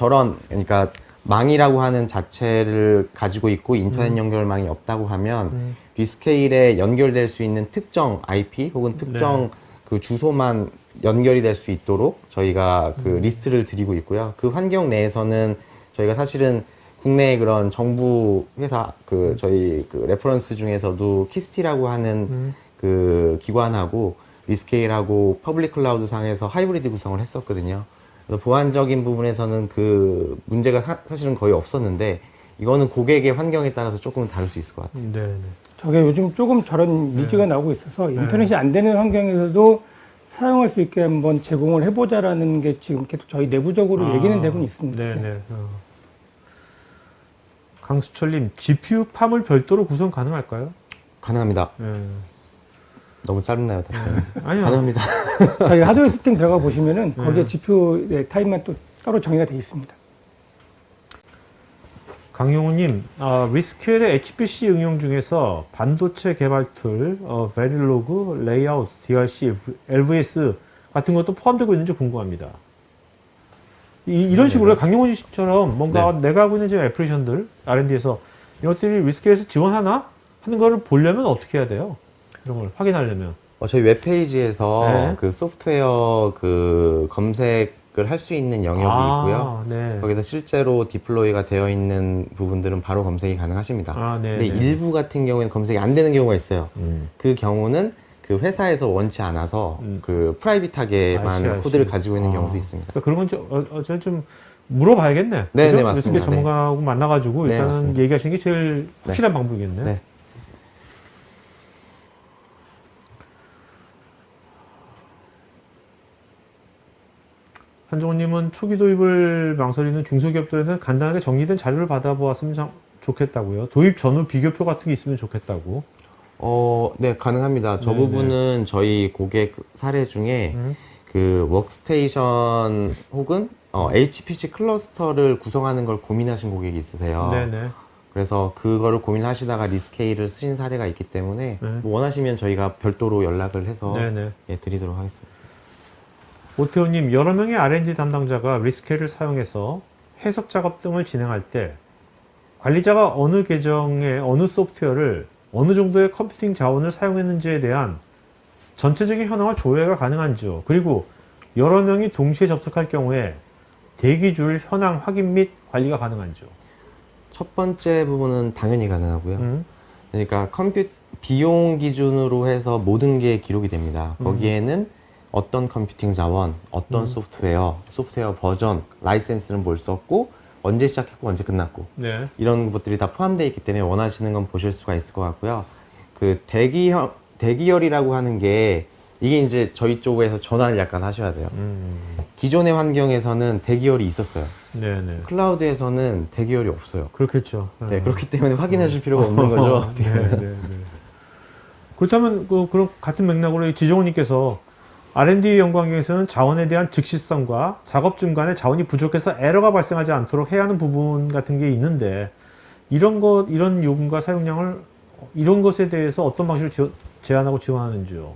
그러니까 망이라고 하는 자체를 가지고 있고 인터넷 연결망이 없다고 하면 리스케일에 연결될 수 있는 특정 IP 혹은 특정 그 주소만 연결이 될 수 있도록 저희가 리스트를 드리고 있고요. 그 환경 내에서는 저희가 사실은 국내 그런 정부 회사 저희 레퍼런스 중에서도 키스티라고 하는 기관하고 리스케일하고 퍼블릭 클라우드 상에서 하이브리드 구성을 했었거든요. 그래서 보안적인 부분에서는 문제가 사실은 거의 없었는데 이거는 고객의 환경에 따라서 조금 다를 수 있을 것 같아요. 네, 네. 저게 요즘 조금 저런 니즈가 나오고 있어서 인터넷이 안 되는 환경에서도 사용할 수 있게 한번 제공을 해보자라는 게 지금 계속 저희 내부적으로 얘기는 되고 있습니다. 네, 네. 강수철님, GPU 팜을 별도로 구성 가능할까요? 가능합니다. 네. 너무 짧나요, 답변이? 아니요. 가능합니다. 저희 하드웨어 세팅 들어가 보시면은 네. 거기에 GPU 타입만 또 따로 정의가 되어 있습니다. 강용우님, 리스케일의 HPC 응용 중에서 반도체 개발 툴, 베릴로그, 레이아웃, DRC, LVS 같은 것도 포함되고 있는지 궁금합니다. 이런 식으로 강용우 씨처럼 뭔가 내가 하고 있는 지금 애플리케이션들, R&D에서 이런 것들이 리스케일에서 지원하나? 하는 거를 보려면 어떻게 해야 돼요? 이런 걸 확인하려면. 저희 웹페이지에서 네. 그 소프트웨어 그 검색을 할 수 있는 영역이 있고요. 네. 거기서 실제로 디플로이가 되어 있는 부분들은 바로 검색이 가능하십니다. 네. 근데 일부 같은 경우에는 검색이 안 되는 경우가 있어요. 그 경우는 그 회사에서 원치 않아서 그 프라이빗하게만 I see. 코드를 가지고 있는 경우도 있습니다. 그러니까 그런 건 저는 좀 물어봐야겠네. 네, 그죠? 네, 맞습니다. 리스케일 전문가하고 만나가지고 네, 일단은 맞습니다. 얘기하시는 게 제일 확실한 방법이겠네. 네. 한종호님은 초기 도입을 망설이는 중소기업들에는 간단하게 정리된 자료를 받아보았으면 좋겠다고요. 도입 전후 비교표 같은 게 있으면 좋겠다고. 네, 가능합니다. 저 네, 부분은 저희 고객 사례 중에 그 워크스테이션 혹은 HPC 클러스터를 구성하는 걸 고민하신 고객이 있으세요. 네네. 그래서 그거를 고민하시다가 리스케일을 쓰신 사례가 있기 때문에 뭐 원하시면 저희가 별도로 연락을 해서 네네. 드리도록 하겠습니다. 오태호님, 여러 명의 R&D 담당자가 리스케일을 사용해서 해석 작업 등을 진행할 때 관리자가 어느 계정의 어느 소프트웨어를 어느 정도의 컴퓨팅 자원을 사용했는지에 대한 전체적인 현황과 조회가 가능한지요. 그리고 여러 명이 동시에 접속할 경우에 대기줄 현황 확인 및 관리가 가능한지요. 첫 번째 부분은 당연히 가능하고요. 그러니까 비용 기준으로 해서 모든 게 기록이 됩니다. 거기에는 어떤 컴퓨팅 자원, 어떤 소프트웨어 버전, 라이센스는 뭘 썼고, 언제 시작했고, 언제 끝났고, 네. 이런 것들이 다 포함되어 있기 때문에 원하시는 건 보실 수가 있을 것 같고요. 그 대기열이라고 하는 게, 이게 이제 저희 쪽에서 전환을 약간 하셔야 돼요. 기존의 환경에서는 대기열이 있었어요. 네네. 클라우드에서는 대기열이 없어요. 그렇겠죠. 네, 그렇기 때문에 확인하실 필요가 없는 거죠. 네. 그렇다면 그런 같은 맥락으로 지종호님께서 R&D 연구환경에서는 자원에 대한 즉시성과 작업 중간에 자원이 부족해서 에러가 발생하지 않도록 해야 하는 부분 같은 게 있는데 이런 요금과 사용량을 이런 것에 대해서 어떤 방식으로 제한하고 지원하는지요?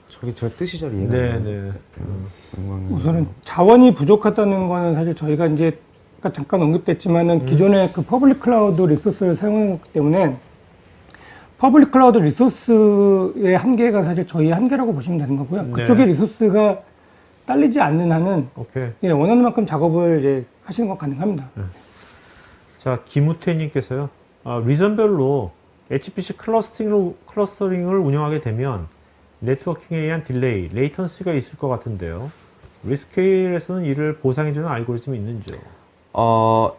저기 저 뜻이 잘 이해가 안 네네. 우선은 자원이 부족하다는 거는 사실 저희가 이제 아까 잠깐 언급됐지만은 기존의 그 퍼블릭 클라우드 리소스를 사용하기 때문에 퍼블릭 클라우드 리소스의 한계가 사실 저희의 한계라고 보시면 되는 거고요. 네. 그쪽의 리소스가 딸리지 않는 한은 오케이. 예, 원하는 만큼 작업을 이제 하시는 건 가능합니다. 자, 김우태님께서요. 리전별로 HPC 클러스터링을 운영하게 되면 네트워킹에 의한 딜레이, 레이턴시가 있을 것 같은데요. 리스케일에서는 이를 보상해주는 알고리즘이 있는지요?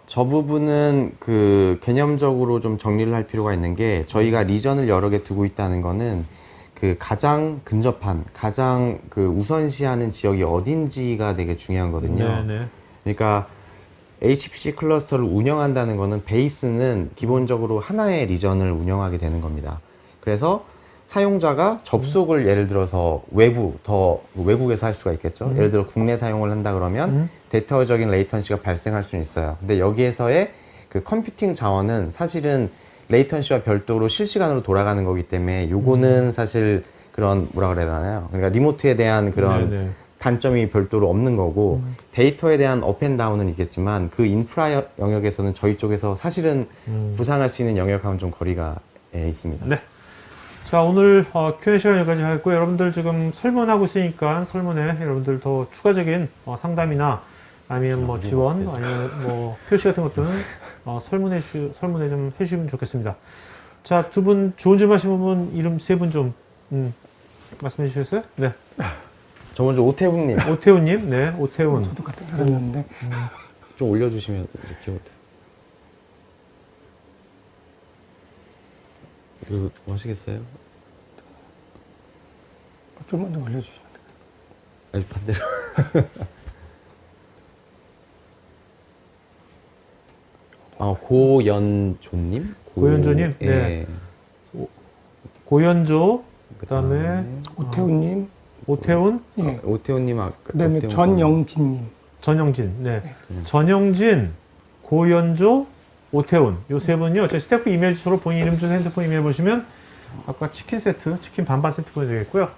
저 부분은 그 개념적으로 좀 정리를 할 필요가 있는 게 저희가 리전을 여러 개 두고 있다는 거는 그 가장 근접한, 가장 그 우선시하는 지역이 어딘지가 되게 중요하거든요. 네네. 그러니까 HPC 클러스터를 운영한다는 거는 베이스는 기본적으로 하나의 리전을 운영하게 되는 겁니다. 그래서 사용자가 접속을 예를 들어서 외국에서 할 수가 있겠죠. 예를 들어 국내 사용을 한다 그러면 데이터적인 레이턴시가 발생할 수는 있어요. 근데 여기에서의 그 컴퓨팅 자원은 사실은 레이턴시와 별도로 실시간으로 돌아가는 거기 때문에 요거는 사실 그런 뭐라 그래야 되나요? 그러니까 리모트에 대한 그런 네네. 단점이 별도로 없는 거고 데이터에 대한 업앤다운은 있겠지만 그 인프라 영역에서는 저희 쪽에서 사실은 부상할 수 있는 영역하고는 좀 거리가 있습니다. 네. 자, 오늘 Q&A 시간 여기까지 하겠고 여러분들 지금 설문하고 있으니까 설문에 여러분들 더 추가적인 상담이나 아니면 뭐 지원 아니면 뭐 표시 같은 것들은 설문에 좀 해주시면 좋겠습니다. 자, 두 분 좋은 질문 하신 분 이름 세 분 좀 말씀해 주시겠어요? 네. 저 먼저 오태훈님 오태훈님, 네, 오태훈. 저도 같은 사람이었는데 좀 올려주시면 이제 키워드. 이거 뭐 하시겠어요? 좀만 더 올려주시면 돼요. 아니 반대로. 고연조님? 고연조님? 예. 네. 고연조, 그다음에 오태훈님, 오태훈, 예. 오태훈님 그다음에 전영진님. 전영진, 네. 전영진, 고연조, 오태훈. 요 세 분이요. 제 스태프 이메일 주소로 본인 이름 주소 핸드폰 이메일 보시면 아까 치킨 세트, 치킨 반반 세트 보내드리겠고요.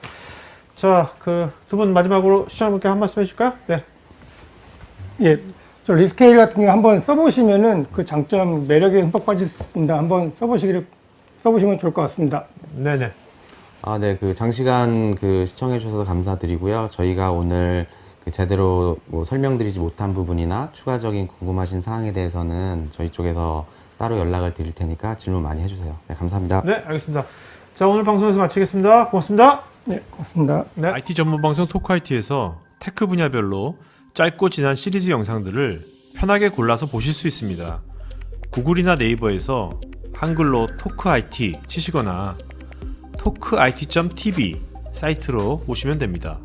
자, 그 두 분 마지막으로 시청자분께 한 말씀 해주실까요? 네. 예. 저 리스케일 같은 경우 한번 써보시면은 그 장점, 매력에 흠뻑 빠질 수 있습니다. 한번 써보시면 좋을 것 같습니다. 네네. 네, 그 장시간 그 시청해 주셔서 감사드리고요. 저희가 오늘 그 제대로 뭐 설명드리지 못한 부분이나 추가적인 궁금하신 사항에 대해서는 저희 쪽에서 따로 연락을 드릴 테니까 질문 많이 해주세요. 네, 감사합니다. 네, 알겠습니다. 자, 오늘 방송에서 마치겠습니다. 고맙습니다. 네, 고맙습니다. 네. IT 전문 방송 토크 IT에서 테크 분야별로 짧고 진한 시리즈 영상들을 편하게 골라서 보실 수 있습니다. 구글이나 네이버에서 한글로 토크 IT 치시거나 토크it.tv 사이트로 오시면 됩니다.